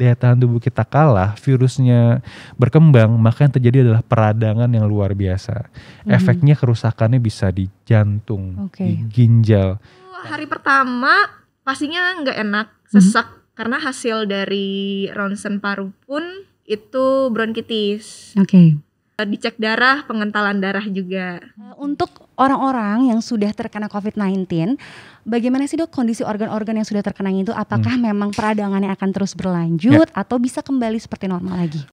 daya tahan tubuh kita kalah, virusnya berkembang, maka yang terjadi adalah peradangan yang luar biasa. Efeknya kerusakannya bisa di jantung, di ginjal. Hari pertama pastinya nggak enak, sesak, karena hasil dari ronsen paru pun itu bronkitis. Dicek darah, pengentalan darah juga. Untuk orang-orang yang sudah terkena COVID-19, bagaimana sih dok kondisi organ-organ yang sudah terkena itu? Apakah memang peradangannya akan terus berlanjut atau bisa kembali seperti normal lagi?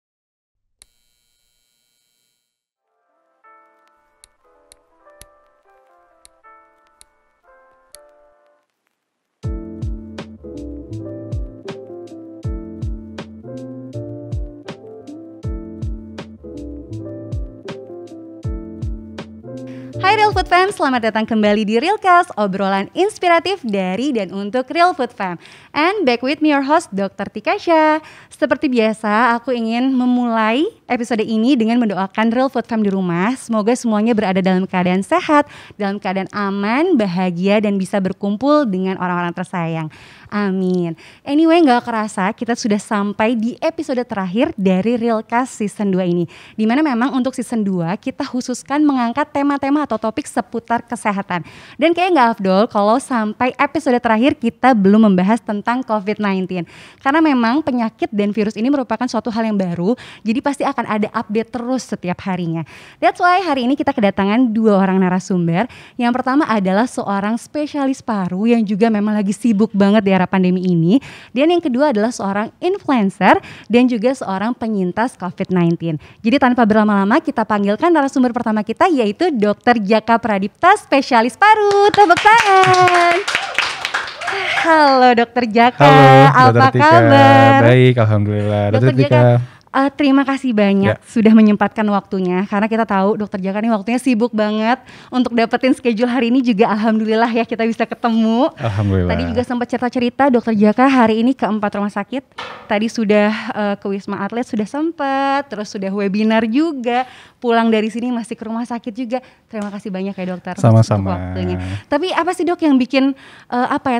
Hai Real Food Fam, selamat datang kembali di Realcast, obrolan inspiratif dari dan untuk Real Food Fam. And back with me your host Dr. Tikasha. Seperti biasa, aku ingin memulai episode ini dengan mendoakan Real Food Fam di rumah. Semoga semuanya berada dalam keadaan sehat, dalam keadaan aman, bahagia, dan bisa berkumpul dengan orang-orang tersayang. Amin. Anyway, gak kerasa kita sudah sampai di episode terakhir dari Realcast season 2 ini. Dimana memang untuk season 2 kita khususkan mengangkat tema-tema atau topik seputar kesehatan. Dan kayaknya gak afdol kalau sampai episode terakhir kita belum membahas tentang COVID-19. Karena memang penyakit dan virus ini merupakan suatu hal yang baru, jadi pasti akan ada update terus setiap harinya. That's why hari ini kita kedatangan 2 orang narasumber. Yang pertama adalah seorang spesialis paru yang juga memang lagi sibuk banget di era pandemi ini. Dan yang kedua adalah seorang influencer dan juga seorang penyintas COVID-19. Jadi tanpa berlama-lama kita panggilkan narasumber pertama kita, yaitu Dr. Jaka Pradipta, spesialis paru. Tepuk tangan. Halo Dr. Jaka, apa kabar? Baik, alhamdulillah. Dr. Jaka, terima kasih banyak sudah menyempatkan waktunya, karena kita tahu Dr. Jaka ini waktunya sibuk banget. Untuk dapetin schedule hari ini juga alhamdulillah ya kita bisa ketemu. Alhamdulillah. Tadi juga sempat cerita-cerita Dr. Jaka hari ini ke 4 rumah sakit. Tadi sudah ke Wisma Atlet sudah sempat, terus sudah webinar juga. Pulang dari sini masih ke rumah sakit juga. Terima kasih banyak ya dokter. Sama-sama. Waktunya. Tapi apa sih dok yang bikin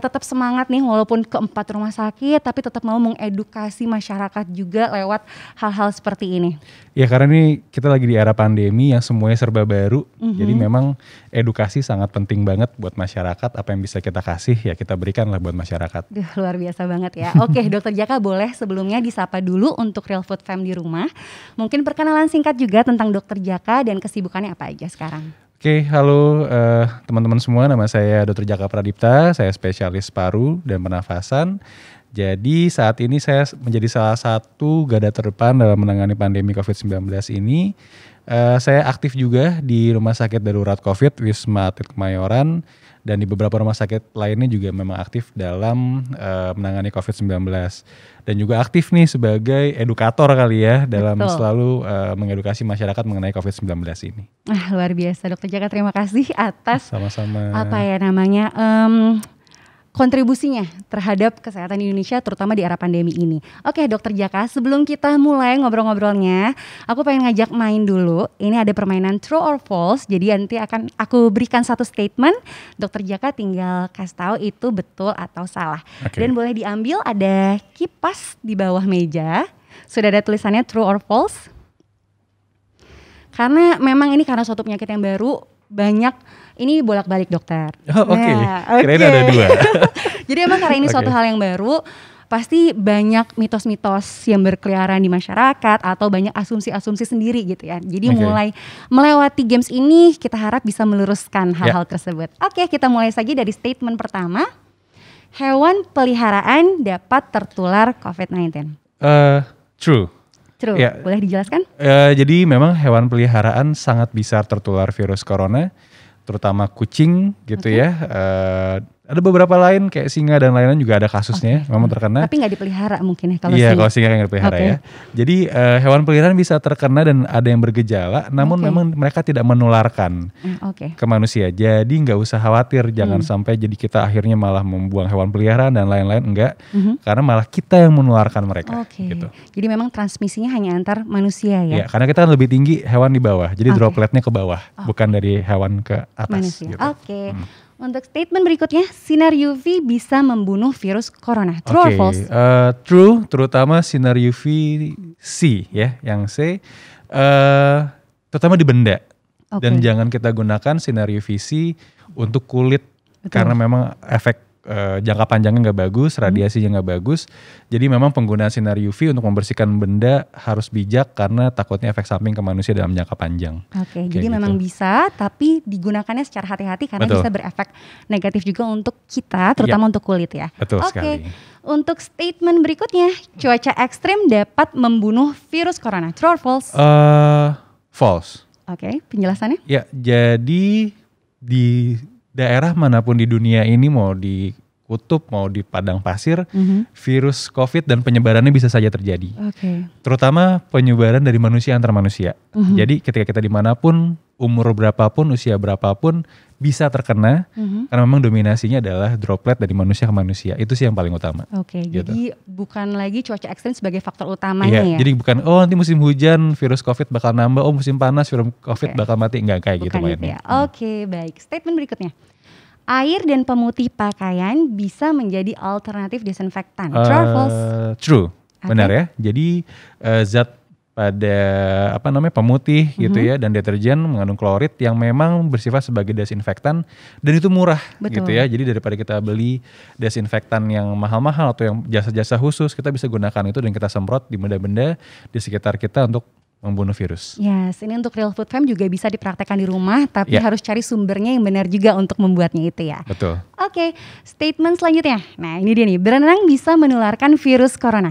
tetap semangat nih walaupun ke 4 rumah sakit, tapi tetap mau mengedukasi masyarakat juga lewat hal-hal seperti ini? Ya karena ini kita lagi di era pandemi yang semuanya serba baru. Jadi memang edukasi sangat penting banget buat masyarakat. Apa yang bisa kita kasih ya kita berikan lah buat masyarakat. Duh, luar biasa banget ya. Oke Dokter Jaka, boleh sebelumnya disapa dulu untuk Real Food Fam di rumah. Mungkin perkenalan singkat juga tentang Dokter Jaka dan kesibukannya apa aja sekarang. Oke, halo teman-teman semua, nama saya Dr. Jaka Pradipta, saya spesialis paru dan pernafasan. Jadi saat ini saya menjadi salah satu garda terdepan dalam menangani pandemi COVID-19 ini. Saya aktif juga di Rumah Sakit Darurat COVID Wisma Atlet Kemayoran dan di beberapa rumah sakit lainnya juga memang aktif dalam menangani COVID-19. Dan juga aktif nih sebagai edukator kali ya dalam selalu mengedukasi masyarakat mengenai COVID-19 ini. Luar biasa Dr. Jaka, terima kasih atas sama-sama kontribusinya terhadap kesehatan Indonesia terutama di era pandemi ini. Oke Dokter Jaka, sebelum kita mulai ngobrol-ngobrolnya, aku pengen ngajak main dulu. Ini ada permainan true or false, jadi nanti akan aku berikan satu statement, Dokter Jaka tinggal kasih tahu itu betul atau salah. Dan boleh diambil, ada kipas di bawah meja, sudah ada tulisannya true or false. Karena memang ini karena suatu penyakit yang baru, banyak ini bolak-balik dokter. Oke. Kirain ada 2. Jadi emang karena ini suatu hal yang baru, pasti banyak mitos-mitos yang berkeliaran di masyarakat atau banyak asumsi-asumsi sendiri gitu ya. Jadi mulai melewati games ini kita harap bisa meluruskan hal-hal tersebut. Oke, kita mulai saja dari statement pertama. Hewan peliharaan dapat tertular COVID-19. True. Ya. Boleh dijelaskan? Jadi memang hewan peliharaan sangat bisa tertular virus corona, terutama kucing gitu ya. Ada beberapa lain kayak singa dan lain-lain juga ada kasusnya memang terkena. Tapi nggak dipelihara mungkin ya kalau singa. Iya, singa. kalau singa nggak dipelihara ya. Jadi hewan peliharaan bisa terkena dan ada yang bergejala, namun memang mereka tidak menularkan ke manusia. Jadi nggak usah khawatir, jangan sampai jadi kita akhirnya malah membuang hewan peliharaan dan lain-lain, enggak. Karena malah kita yang menularkan mereka. Gitu. Jadi memang transmisinya hanya antar manusia ya? Iya, karena kita kan lebih tinggi, hewan di bawah. Jadi dropletnya ke bawah, bukan dari hewan ke atas. Manusia. Gitu. Untuk statement berikutnya, sinar UV bisa membunuh virus corona. True or false? True, terutama sinar UV-C ya, yang C, terutama di benda. Dan jangan kita gunakan sinar UV-C untuk kulit. Betul. Karena memang efek jangka panjangnya nggak bagus, radiasinya nggak bagus. Jadi memang penggunaan sinar UV untuk membersihkan benda harus bijak karena takutnya efek samping ke manusia dalam jangka panjang. Oke, jadi gitu. Memang bisa, tapi digunakannya secara hati-hati karena bisa berefek negatif juga untuk kita, terutama untuk kulit ya. Betul sekali. Untuk statement berikutnya, cuaca ekstrim dapat membunuh virus corona. True or false? False. Oke, penjelasannya? Ya, jadi di daerah manapun di dunia ini, mau di kutub, mau di padang pasir, virus COVID dan penyebarannya bisa saja terjadi. Terutama penyebaran dari manusia antar manusia. Jadi ketika kita dimanapun, umur berapapun, usia berapapun, bisa terkena, karena memang dominasinya adalah droplet dari manusia ke manusia. Itu sih yang paling utama. Gitu. Jadi bukan lagi cuaca ekstrim sebagai faktor utamanya ya? Jadi bukan, nanti musim hujan virus COVID bakal nambah, musim panas virus COVID bakal mati. Enggak kayak gitu mainnya. Baik. Statement berikutnya. Air dan pemutih pakaian bisa menjadi alternatif desinfektan. True or false? True, benar ya. Jadi zat pada pemutih gitu ya dan deterjen mengandung klorid yang memang bersifat sebagai desinfektan dan itu murah. Betul. Gitu ya. Jadi daripada kita beli desinfektan yang mahal-mahal atau yang jasa-jasa khusus, kita bisa gunakan itu dan kita semprot di benda-benda di sekitar kita untuk membunuh virus. Yes, ini untuk Real Food Fam juga bisa dipraktekkan di rumah, tapi harus cari sumbernya yang benar juga untuk membuatnya itu ya. Betul. Oke, statement selanjutnya. Nah ini dia nih, berenang bisa menularkan virus corona.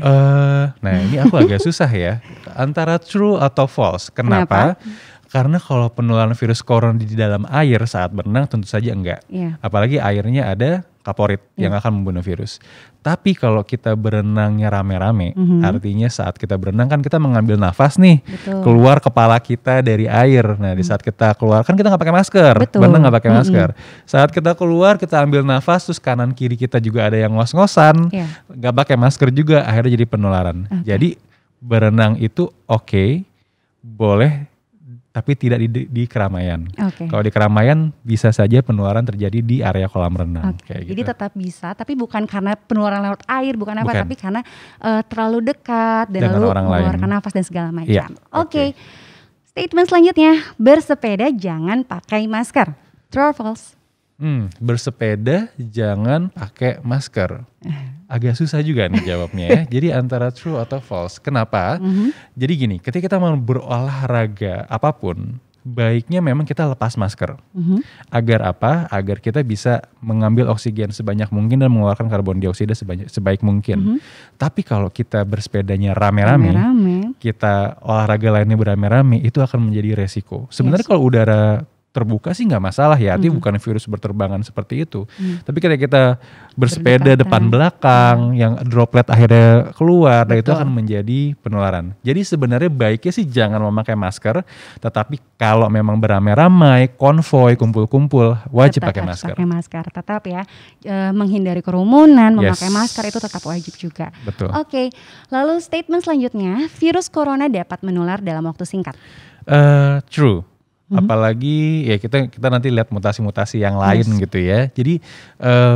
Nah ini aku agak susah ya, antara true atau false. Kenapa? Karena kalau penularan virus corona di dalam air saat berenang tentu saja enggak. Apalagi airnya ada kaporit yang akan membunuh virus. Tapi kalau kita berenangnya rame-rame, artinya saat kita berenang kan kita mengambil nafas nih, keluar kepala kita dari air. Nah di saat kita keluar kan kita nggak pakai masker, berenang nggak pakai masker. Saat kita keluar kita ambil nafas, terus kanan kiri kita juga ada yang ngos-ngosan, nggak pakai masker juga, akhirnya jadi penularan. Jadi berenang itu boleh, tapi tidak di keramaian. Kalau di keramaian bisa saja penularan terjadi di area kolam renang. Jadi gitu. Tetap bisa, tapi bukan karena penularan lewat air, bukan. Tapi karena terlalu dekat dan lalu mengeluarkan nafas dan segala macam. Statement selanjutnya, bersepeda jangan pakai masker. True or false? Bersepeda jangan pakai masker. Agak susah juga nih jawabnya ya. Jadi antara true atau false. Kenapa? Jadi gini, ketika kita mau berolahraga apapun, baiknya memang kita lepas masker. Agar apa? Agar kita bisa mengambil oksigen sebanyak mungkin dan mengeluarkan karbon dioksida sebaik mungkin. Tapi kalau kita bersepedanya rame-rame, kita olahraga lainnya beramai-ramai, itu akan menjadi resiko. Sebenarnya kalau udara terbuka sih nggak masalah ya, artinya bukan virus berterbangan seperti itu. Tapi ketika kita bersepeda depan belakang, yang droplet akhirnya keluar, dan itu akan menjadi penularan. Jadi sebenarnya baiknya sih jangan memakai masker, tetapi kalau memang beramai-ramai, konvoy, kumpul-kumpul, wajib pakai masker. Pakai masker, tetap ya, menghindari kerumunan, memakai masker itu tetap wajib juga. Betul. Lalu statement selanjutnya, virus corona dapat menular dalam waktu singkat. True. Apalagi ya kita nanti lihat mutasi-mutasi yang lain gitu ya. Jadi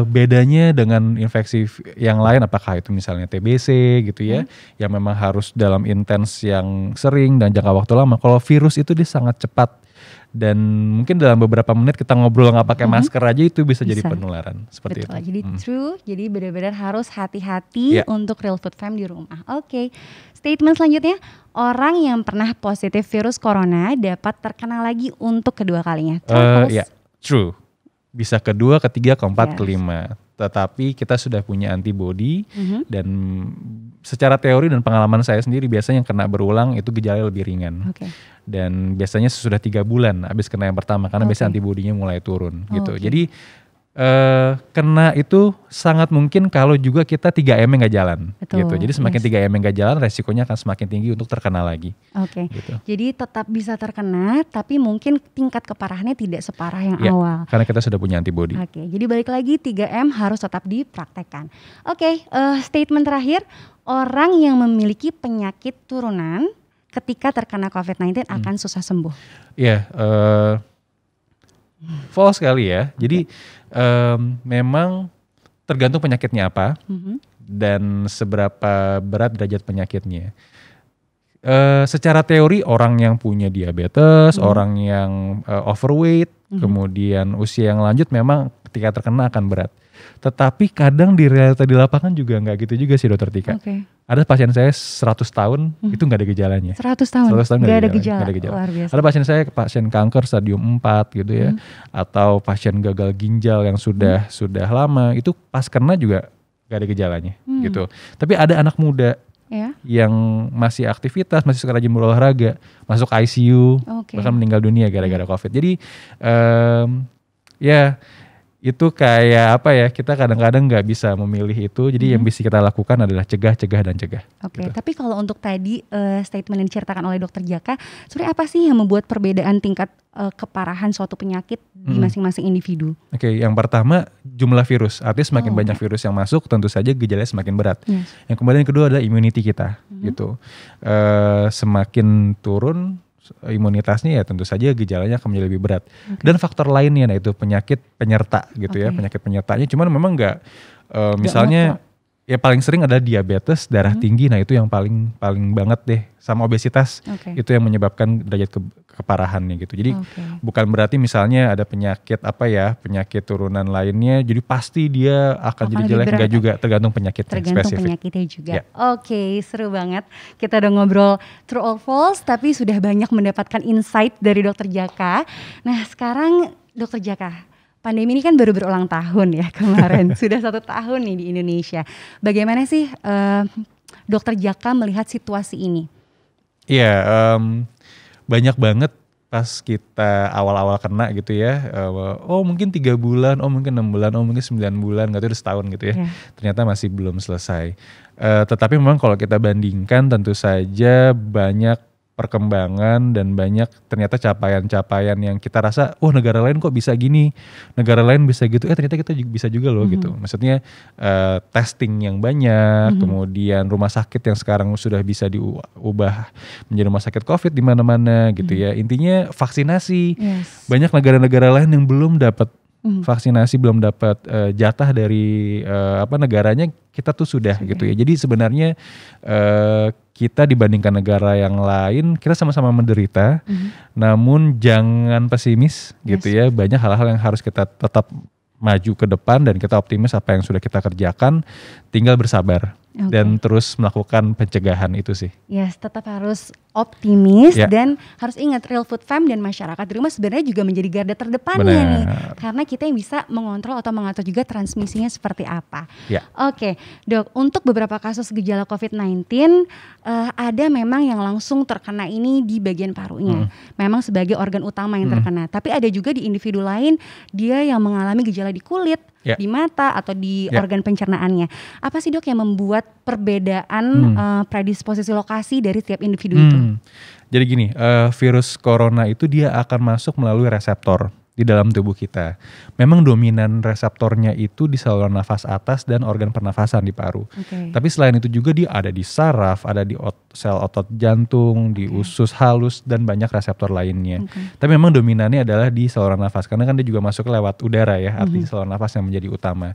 bedanya dengan infeksi yang lain, apakah itu misalnya TBC gitu ya, yang memang harus dalam intens yang sering dan jangka waktu lama. Kalau virus itu dia sangat cepat dan mungkin dalam beberapa menit kita ngobrol nggak pakai masker aja itu bisa jadi penularan seperti itu. Jadi true, jadi benar-benar harus hati-hati untuk Real Food Fam di rumah. Statement selanjutnya, orang yang pernah positif virus corona dapat terkena lagi untuk kedua kalinya. True. Bisa kedua, ketiga, keempat, kelima. Tetapi kita sudah punya antibody dan secara teori dan pengalaman saya sendiri biasanya yang kena berulang itu gejala lebih ringan. Dan biasanya sesudah 3 bulan habis kena yang pertama karena biasanya antibodinya mulai turun gitu. Jadi kena itu sangat mungkin kalau juga kita 3M-nya nggak jalan. Gitu. Jadi semakin 3M-nya nggak jalan, resikonya akan semakin tinggi untuk terkena lagi. Gitu. Jadi tetap bisa terkena, tapi mungkin tingkat keparahannya tidak separah yang awal. Karena kita sudah punya antibody. Jadi balik lagi 3M harus tetap dipraktekkan. Statement terakhir, orang yang memiliki penyakit turunan ketika terkena COVID-19 akan susah sembuh. False sekali ya. Jadi Memang tergantung penyakitnya apa dan seberapa berat derajat penyakitnya. Secara teori orang yang punya diabetes, orang yang overweight, kemudian usia yang lanjut memang ketika terkena akan berat. Tetapi kadang di realita di lapangan juga nggak gitu juga sih Dokter Tika. Ada pasien saya 100 tahun itu nggak ada gejalanya. 100 tahun nggak ada gejala. Luar biasa. Ada pasien saya pasien kanker stadium 4 gitu ya, atau pasien gagal ginjal yang sudah lama itu pas kena juga nggak ada gejalanya gitu. Tapi ada anak muda yang masih aktivitas, masih suka rajin berolahraga, masuk ICU, bahkan meninggal dunia gara-gara COVID. Jadi ya itu kayak apa ya, kita kadang-kadang nggak bisa memilih itu. Jadi yang bisa kita lakukan adalah cegah dan cegah. Gitu. Tapi kalau untuk tadi statement yang diceritakan oleh Dokter Jaka, sebenarnya apa sih yang membuat perbedaan tingkat keparahan suatu penyakit di masing-masing individu? Yang pertama jumlah virus. Artinya semakin banyak virus yang masuk, tentu saja gejalanya semakin berat. Yang kemudian kedua adalah immunity kita, gitu. Semakin turun imunitasnya ya tentu saja gejalanya akan menjadi lebih berat. Dan faktor lainnya yaitu penyakit penyerta gitu ya, penyakit penyertanya. Cuman memang nggak misalnya ya paling sering adalah diabetes, darah tinggi. Nah itu yang paling banget deh, sama obesitas. Itu yang menyebabkan derajat keparahannya gitu. Jadi bukan berarti misalnya ada penyakit penyakit turunan lainnya jadi pasti dia akan jadi jelek, enggak juga, tergantung penyakitnya spesifik. Penyakitnya juga. Seru banget. Kita udah ngobrol true or false, tapi sudah banyak mendapatkan insight dari Dokter Jaka. Nah sekarang Dokter Jaka, pandemi ini kan baru berulang tahun ya kemarin. Sudah 1 tahun nih di Indonesia. Bagaimana sih Dokter Jaka melihat situasi ini? Banyak banget pas kita awal-awal kena gitu ya. Mungkin 3 bulan, mungkin 6 bulan, mungkin 9 bulan, gak tahu udah setahun gitu ya. Ternyata masih belum selesai. Tetapi memang kalau kita bandingkan tentu saja banyak perkembangan dan banyak ternyata capaian-capaian yang kita rasa negara lain kok bisa gini, negara lain bisa gitu, ternyata kita bisa juga loh gitu. Maksudnya testing yang banyak, kemudian rumah sakit yang sekarang sudah bisa diubah menjadi rumah sakit COVID di mana-mana gitu ya. Intinya vaksinasi. Banyak negara-negara lain yang belum dapat vaksinasi, belum dapat jatah dari negaranya, kita tuh sudah gitu ya. Jadi sebenarnya kita dibandingkan negara yang lain, kita sama-sama menderita, namun jangan pesimis gitu ya. Banyak hal-hal yang harus kita tetap maju ke depan dan kita optimis apa yang sudah kita kerjakan, tinggal bersabar dan terus melakukan pencegahan itu sih. Tetap harus optimis dan harus ingat Real Food Fam dan masyarakat di rumah sebenarnya juga menjadi garda terdepannya nih, karena kita yang bisa mengontrol atau mengatur juga transmisinya seperti apa. Dok, untuk beberapa kasus gejala COVID-19 ada memang yang langsung terkena ini di bagian parunya, memang sebagai organ utama yang terkena. Tapi ada juga di individu lain dia yang mengalami gejala di kulit, di mata atau di organ pencernaannya. Apa sih Dok yang membuat perbedaan predisposisi lokasi dari setiap individu itu? Jadi gini, virus corona itu dia akan masuk melalui reseptor di dalam tubuh kita. Memang dominan reseptornya itu di saluran nafas atas dan organ pernafasan di paru. Tapi selain itu juga dia ada di saraf, ada di sel otot jantung, di usus halus dan banyak reseptor lainnya. Tapi memang dominannya adalah di saluran nafas karena kan dia juga masuk lewat udara ya, artinya saluran nafas yang menjadi utama.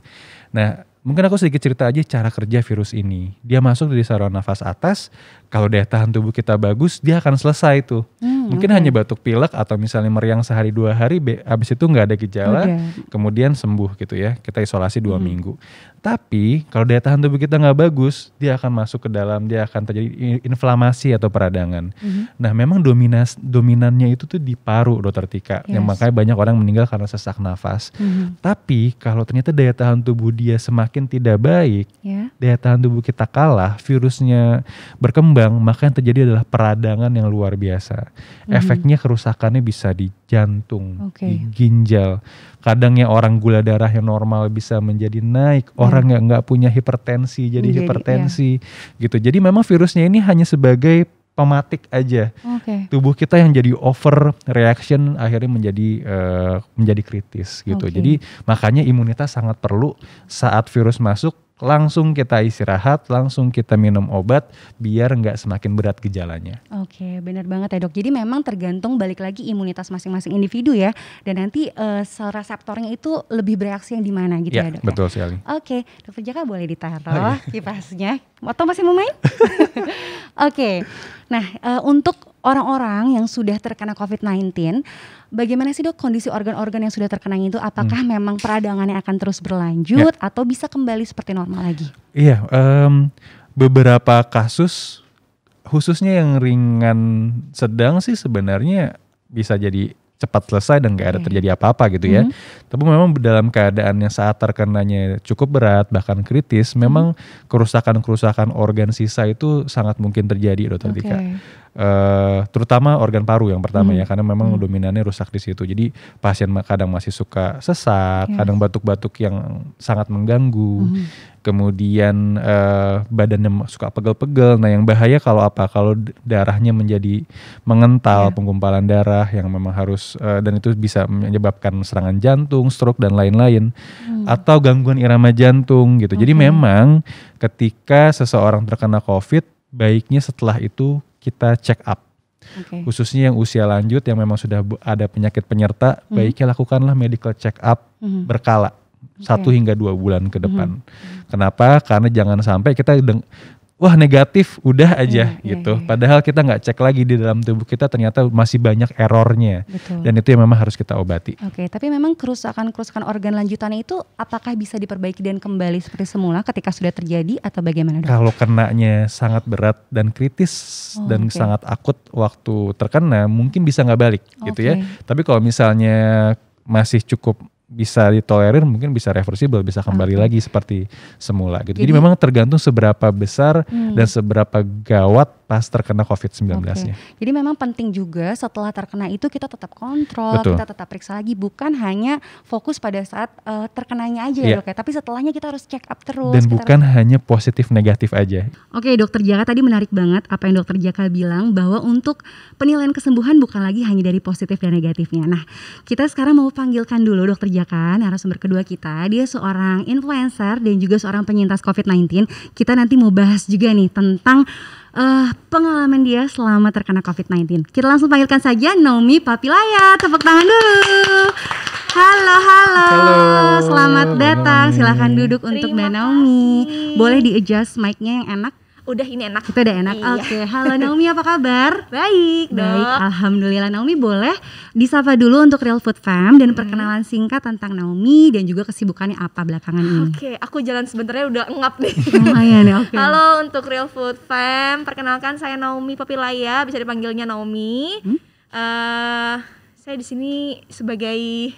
Nah, mungkin aku sedikit cerita aja cara kerja virus ini. Dia masuk dari saluran nafas atas, kalau daya tahan tubuh kita bagus, dia akan selesai tuh. Mungkin hanya batuk pilek atau misalnya meriang sehari 2 hari, habis itu nggak ada gejala, kemudian sembuh gitu ya. Kita isolasi 2 minggu. Tapi kalau daya tahan tubuh kita nggak bagus, dia akan masuk ke dalam, dia akan terjadi inflamasi atau peradangan. Nah memang dominannya itu tuh di paru, Dokter Tika, yang makanya banyak orang meninggal karena sesak nafas. Tapi kalau ternyata daya tahan tubuh dia semakin tidak baik, daya tahan tubuh kita kalah, virusnya berkembang, maka yang terjadi adalah peradangan yang luar biasa. Efeknya kerusakannya bisa di jantung, di ginjal. Kadangnya orang gula darah yang normal bisa menjadi naik, orang yang nggak punya hipertensi jadi hipertensi gitu. Jadi memang virusnya ini hanya sebagai pematik aja. Tubuh kita yang jadi over reaction akhirnya menjadi kritis gitu. Jadi makanya imunitas sangat perlu saat virus masuk. langsung kita istirahat, langsung kita minum obat biar nggak semakin berat gejalanya. Oke, benar banget ya dok. Jadi memang tergantung balik lagi imunitas masing-masing individu ya, dan nanti sel reseptornya itu lebih bereaksi yang di mana gitu ya dok. Betul sekali. Oke, Dokter Jaka boleh ditaruh kipasnya. Atau masih mau main? Oke, nah untuk orang-orang yang sudah terkena COVID-19, bagaimana sih dok kondisi organ-organ yang sudah terkena itu? Apakah memang peradangannya akan terus berlanjut atau bisa kembali seperti normal lagi? Iya, beberapa kasus khususnya yang ringan sedang sih sebenarnya bisa jadi cepat selesai dan gak ada terjadi apa-apa gitu ya. Tapi memang dalam keadaan yang saat terkenanya cukup berat bahkan kritis, memang kerusakan-kerusakan organ sisa itu sangat mungkin terjadi Dokter Tika. Terutama organ paru yang pertama ya, karena memang dominannya rusak di situ. Jadi pasien kadang masih suka sesak, kadang batuk-batuk yang sangat mengganggu. Kemudian badannya suka pegel-pegel. Nah yang bahaya kalau darahnya menjadi mengental, penggumpalan darah yang memang harus dan itu bisa menyebabkan serangan jantung, stroke dan lain-lain, atau gangguan irama jantung gitu. Jadi memang ketika seseorang terkena COVID, baiknya setelah itu kita check up. Khususnya yang usia lanjut yang memang sudah ada penyakit penyerta, baiknya lakukanlah medical check up berkala. 1 hingga 2 bulan ke depan. Kenapa? Karena jangan sampai kita wah negatif udah aja gitu. Padahal kita nggak cek lagi di dalam tubuh kita ternyata masih banyak errornya. Dan itu yang memang harus kita obati. Tapi memang kerusakan organ lanjutannya itu apakah bisa diperbaiki dan kembali seperti semula ketika sudah terjadi atau bagaimana dok? Kalau kenanya sangat berat dan kritis dan sangat akut waktu terkena mungkin bisa nggak balik gitu ya. Tapi kalau misalnya masih cukup bisa ditolerir, mungkin bisa reversible, bisa kembali lagi seperti semula gitu. Jadi memang tergantung seberapa besar dan seberapa gawat pas terkena COVID-19-nya. Jadi memang penting juga setelah terkena itu kita tetap kontrol, kita tetap periksa lagi, bukan hanya fokus pada saat terkenanya aja ya dok ya, tapi setelahnya kita harus check up terus. Dan bukan hanya positif negatif aja. Oke, Dokter Jaka tadi menarik banget apa yang Dokter Jaka bilang bahwa untuk penilaian kesembuhan bukan lagi hanya dari positif dan negatifnya. Nah, kita sekarang mau panggilkan dulu Dokter Jaka, narasumber kedua kita. Dia seorang influencer dan juga seorang penyintas COVID-19. Kita nanti mau bahas juga nih tentang pengalaman dia selama terkena COVID-19. Kita langsung panggilkan saja Naomi Papilaya. Tepuk tangan dulu. Halo. Selamat datang. Silahkan duduk untuk Mbak Naomi. Boleh di-adjust mic-nya yang enak? Udah ini enak. Kita udah enak. Oke. Halo Naomi, apa kabar? Baik, Alhamdulillah. Naomi boleh disapa dulu untuk Real Food Fam dan perkenalan singkat tentang Naomi dan juga kesibukannya apa belakangan ini. Oke, aku jalan sebenarnya udah ngap nih. Halo untuk Real Food Fam, perkenalkan saya Naomi Papilaya, bisa dipanggilnya Naomi. Saya di sini sebagai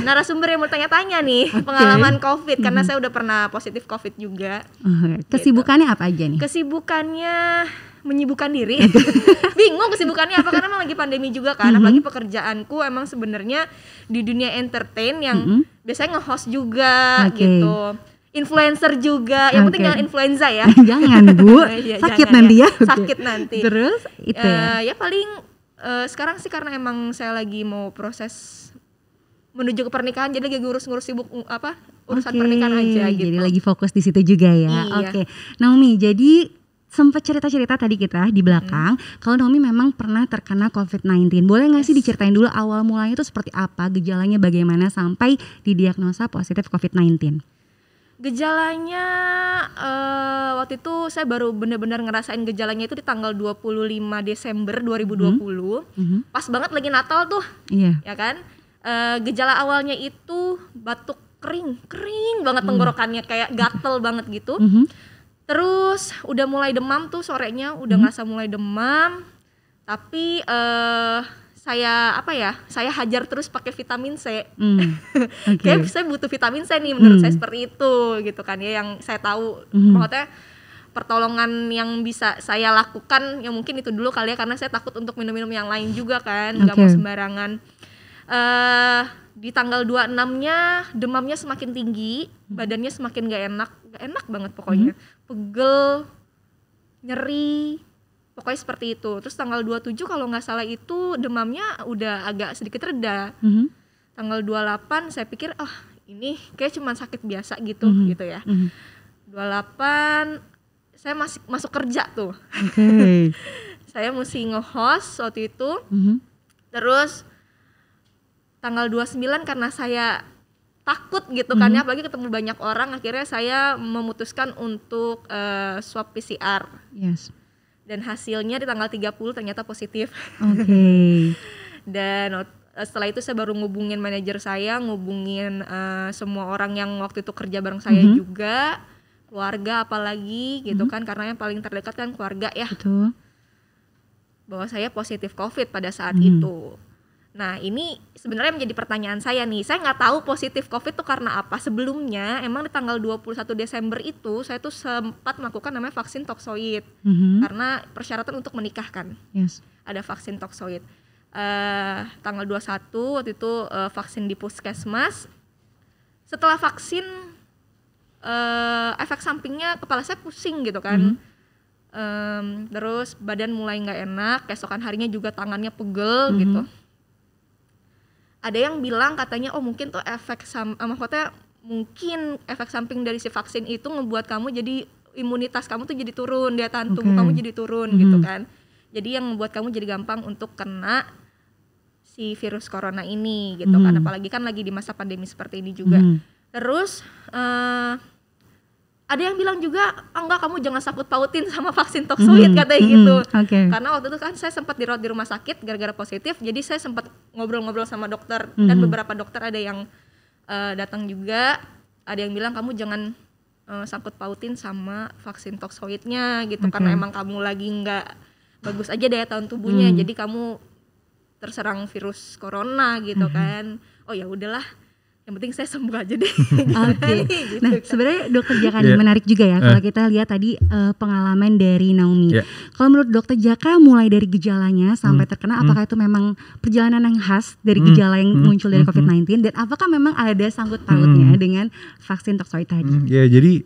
narasumber yang mau tanya-tanya nih pengalaman COVID karena saya udah pernah positif COVID juga. Kesibukannya apa aja nih? Kesibukannya menyibukkan diri. Bingung kesibukannya apa karena emang lagi pandemi juga kan. Apalagi pekerjaanku emang sebenarnya di dunia entertain yang biasanya nge-host juga gitu. Influencer juga, yang penting jangan influenza ya. Jangan Bu, sakit nanti ya. Sakit nanti. Terus itu ya paling sekarang sih karena emang saya lagi mau proses menuju ke pernikahan, jadi lagi ngurus-ngurus sibuk urusan pernikahan aja gitu. Jadi lagi fokus di situ juga ya. Oke. Naomi, jadi sempat cerita-cerita tadi kita di belakang kalau Naomi memang pernah terkena COVID-19. Boleh nggak sih diceritain dulu awal mulanya itu seperti apa, gejalanya bagaimana sampai didiagnosa positif COVID-19? Gejalanya waktu itu saya baru benar-benar ngerasain gejalanya itu di tanggal 25 Desember 2020. Pas banget lagi Natal tuh. Ya kan? Gejala awalnya itu batuk kering banget tenggorokannya, kayak gatel banget gitu. Terus udah mulai demam tuh sorenya, udah ngerasa mulai demam. Tapi saya hajar terus pakai vitamin C. Kayak saya butuh vitamin C nih, menurut saya seperti itu gitu kan ya, yang saya tahu. Maksudnya pertolongan yang bisa saya lakukan ya mungkin itu dulu kali ya, karena saya takut untuk minum-minum yang lain juga kan, nggak mau sembarangan. Di tanggal 26-nya demamnya semakin tinggi, badannya semakin gak enak banget pokoknya. Pegel, nyeri, pokoknya seperti itu. Terus tanggal 27 kalau gak salah itu demamnya udah agak sedikit reda. Tanggal 28 saya pikir ini kayak cuma sakit biasa gitu gitu ya. 28 saya masuk kerja tuh. Saya mesti nge-host waktu itu. Terus tanggal 29 karena saya takut gitu kan ya, apalagi ketemu banyak orang, akhirnya saya memutuskan untuk swab PCR. Dan hasilnya di tanggal 30 ternyata positif. Dan setelah itu saya baru ngubungin manajer saya, ngubungin semua orang yang waktu itu kerja bareng saya juga, keluarga apalagi gitu kan, karena yang paling terdekat kan keluarga ya. Bahwa saya positif COVID pada saat itu. Nah ini sebenarnya menjadi pertanyaan saya nih, saya nggak tahu positif COVID itu karena apa. Sebelumnya emang di tanggal 21 Desember itu saya tuh sempat melakukan namanya vaksin toksoid, karena persyaratan untuk menikahkan. Ada vaksin toksoid. Tanggal 21 waktu itu vaksin di puskesmas. Setelah vaksin efek sampingnya kepala saya pusing gitu kan. Terus badan mulai nggak enak, keesokan harinya juga tangannya pegel gitu. Ada yang bilang katanya mungkin tuh mungkin efek samping dari si vaksin itu ngebuat kamu jadi imunitas kamu tuh jadi turun, daya tahan tubuh kamu jadi turun gitu kan. Jadi yang membuat kamu jadi gampang untuk kena si virus corona ini gitu kan, apalagi kan lagi di masa pandemi seperti ini juga. Terus ada yang bilang juga, enggak, kamu jangan sangkut pautin sama vaksin toksoid katanya gitu. Karena waktu itu kan saya sempat dirawat di rumah sakit gara-gara positif, jadi saya sempat ngobrol-ngobrol sama dokter dan beberapa dokter ada yang datang juga, ada yang bilang kamu jangan sangkut pautin sama vaksin toksoidnya gitu, karena emang kamu lagi nggak bagus aja daya tahan tubuhnya, jadi kamu terserang virus corona gitu kan. Oh ya udahlah, yang penting saya sembuh aja deh. Gitu. Nah sebenarnya Dokter Jaka nih menarik juga ya kalau kita lihat tadi pengalaman dari Naomi. Kalau menurut Dokter Jaka mulai dari gejalanya sampai terkena, apakah itu memang perjalanan yang khas dari gejala yang muncul dari COVID-19, dan apakah memang ada sangkut pautnya dengan vaksin toksoid tadi? Ya jadi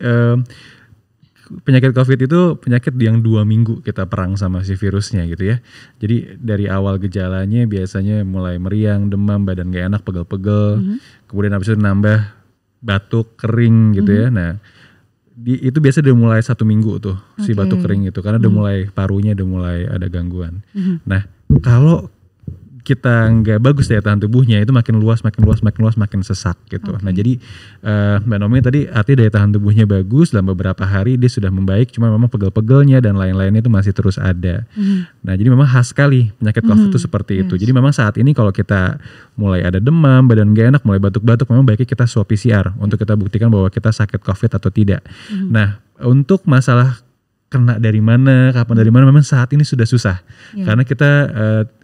penyakit COVID itu penyakit yang 2 minggu kita perang sama si virusnya gitu ya. Jadi dari awal gejalanya biasanya mulai meriang, demam, badan gak enak, pegel-pegel. Kemudian habis itu nambah batuk, kering gitu ya. Nah itu biasa udah mulai 1 minggu tuh si batuk kering itu. Karena udah mulai parunya udah mulai ada gangguan. Nah kalau kita nggak bagus daya tahan tubuhnya, itu makin luas, makin sesak gitu. Nah jadi Mbak Naomi tadi artinya daya tahan tubuhnya bagus, dalam beberapa hari dia sudah membaik, cuma memang pegel-pegelnya dan lain-lainnya itu masih terus ada. Nah jadi memang khas sekali penyakit COVID itu seperti itu. Jadi memang saat ini kalau kita mulai ada demam, badan gak enak, mulai batuk-batuk, memang baiknya kita swab PCR untuk kita buktikan bahwa kita sakit COVID atau tidak. Nah untuk masalah kena dari mana, kapan dari mana, memang saat ini sudah susah. Karena kita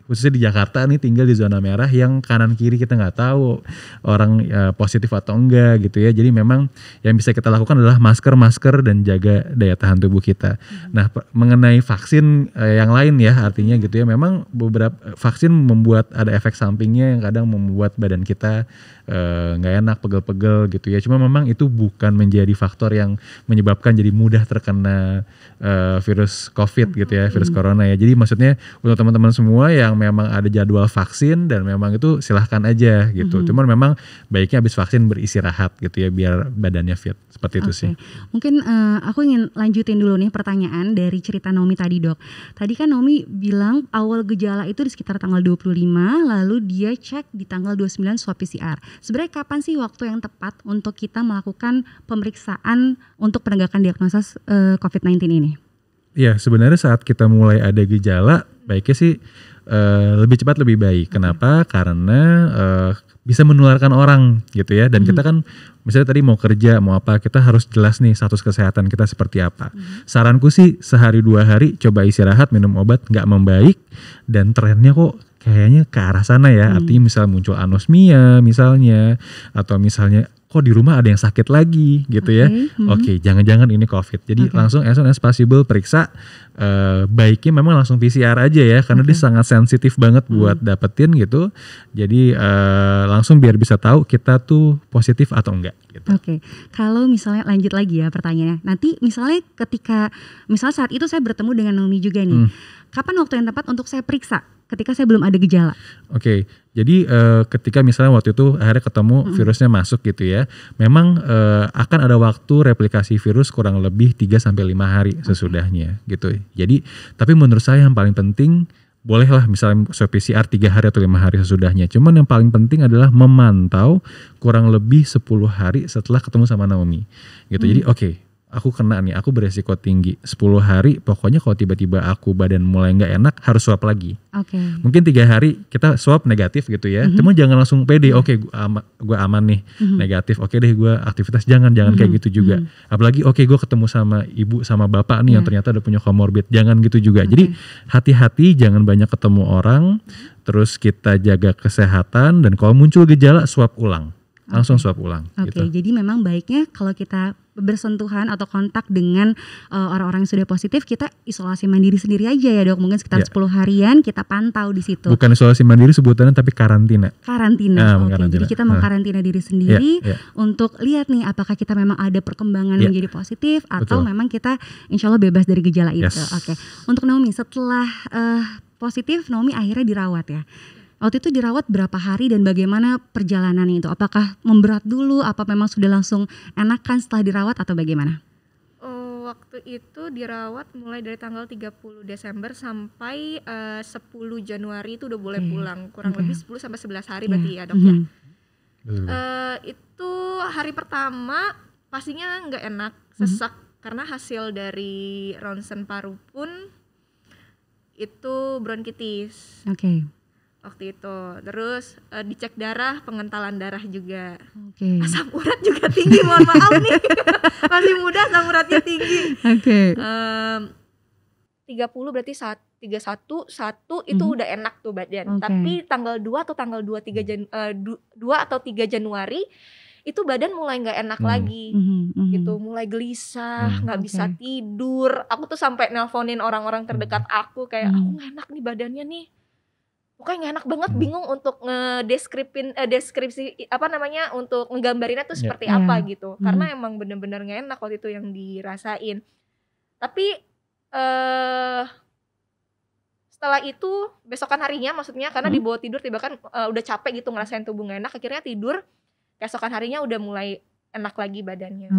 khususnya di Jakarta nih tinggal di zona merah yang kanan kiri kita nggak tahu orang positif atau enggak gitu ya. Jadi memang yang bisa kita lakukan adalah masker dan jaga daya tahan tubuh kita. Nah mengenai vaksin yang lain ya, artinya gitu ya, memang beberapa vaksin membuat ada efek sampingnya yang kadang membuat badan kita nggak enak, pegel-pegel gitu ya. Cuma memang itu bukan menjadi faktor yang menyebabkan jadi mudah terkena virus COVID gitu ya, virus corona ya. Jadi maksudnya untuk teman-teman semua yang memang ada jadwal vaksin dan memang itu silahkan aja gitu. Cuman memang baiknya habis vaksin beristirahat gitu ya, biar badannya fit. Seperti itu sih. Mungkin aku ingin lanjutin dulu nih pertanyaan dari cerita Naomi tadi, Dok. Tadi kan Naomi bilang awal gejala itu di sekitar tanggal 25, lalu dia cek di tanggal 29 swab PCR. Sebenarnya kapan sih waktu yang tepat untuk kita melakukan pemeriksaan untuk penegakan diagnosa COVID-19 ini? Ya sebenarnya saat kita mulai ada gejala, baiknya sih lebih cepat lebih baik. Kenapa? Karena bisa menularkan orang gitu ya. Dan kita kan misalnya tadi mau kerja, mau apa, kita harus jelas nih status kesehatan kita seperti apa. Saranku sih sehari 2 hari coba istirahat, minum obat, nggak membaik dan trennya kok kayaknya ke arah sana ya. Artinya misalnya muncul anosmia misalnya, atau misalnya kok di rumah ada yang sakit lagi gitu ya. Oke, jangan-jangan ini COVID. Jadi langsung as soon as possible periksa. Baiknya memang langsung PCR aja ya, karena dia sangat sensitif banget buat dapetin gitu. Jadi langsung biar bisa tahu kita tuh positif atau enggak gitu. Kalau misalnya lanjut lagi ya pertanyaannya. Nanti misalnya misalnya saat itu saya bertemu dengan Naomi juga nih. Kapan waktu yang tepat untuk saya periksa ketika saya belum ada gejala? Jadi ketika misalnya waktu itu akhirnya ketemu virusnya masuk gitu ya, memang akan ada waktu replikasi virus kurang lebih 3-5 hari sesudahnya gitu. Jadi tapi menurut saya yang paling penting, bolehlah misalnya swab PCR 3 hari atau 5 hari sesudahnya. Cuman yang paling penting adalah memantau kurang lebih 10 hari setelah ketemu sama Naomi gitu. Jadi oke, aku kena nih, aku beresiko tinggi 10 hari, pokoknya kalau tiba-tiba aku badan mulai gak enak harus swab lagi. Mungkin 3 hari kita swab negatif gitu ya, cuma jangan langsung pede, oke gue aman nih negatif, oke deh gue aktivitas, jangan kayak gitu juga. Apalagi gue ketemu sama ibu sama bapak nih yang ternyata udah punya comorbid, jangan gitu juga. Jadi hati-hati, jangan banyak ketemu orang, terus kita jaga kesehatan, dan kalau muncul gejala swab ulang. Langsung swab ulang. Gitu. Jadi memang baiknya kalau kita bersentuhan atau kontak dengan orang-orang yang sudah positif, kita isolasi mandiri sendiri aja ya dok. Mungkin sekitar 10 harian kita pantau di situ. Bukan isolasi mandiri sebutannya, tapi karantina. Karantina. Jadi kita mengkarantina diri sendiri untuk lihat nih apakah kita memang ada perkembangan menjadi positif atau memang kita insya Allah bebas dari gejala itu. Untuk Naomi, setelah positif, Naomi akhirnya dirawat ya. Waktu itu dirawat berapa hari dan bagaimana perjalanannya itu? Apakah memberat dulu? Apa memang sudah langsung enakan setelah dirawat atau bagaimana? Waktu itu dirawat mulai dari tanggal 30 Desember sampai 10 Januari itu udah boleh pulang. Kurang lebih 10-11 hari berarti ya dok ya. Itu hari pertama pastinya nggak enak, sesak. Karena hasil dari ronsen paru pun itu bronkitis. Waktu itu, terus dicek darah, pengentalan darah juga. Asam urat juga tinggi, mohon maaf nih. Masih muda, asam uratnya tinggi. 30 berarti 31 itu udah enak tuh badan. Tapi tanggal 2 atau tanggal 2 atau 3 Januari itu badan mulai nggak enak lagi, gitu, mulai gelisah, nggak bisa tidur. Aku tuh sampai nelponin orang-orang terdekat aku kayak aku nggak enak nih badannya nih. Pokoknya gak enak banget, bingung untuk deskripsi apa namanya, untuk ngegambarinnya tuh seperti apa gitu. Karena emang bener-bener gak enak waktu itu yang dirasain. Tapi setelah itu besokan harinya, maksudnya karena dibawa tidur tiba kan udah capek gitu ngerasain tubuh gak enak, akhirnya tidur, besokan harinya udah mulai enak lagi badannya.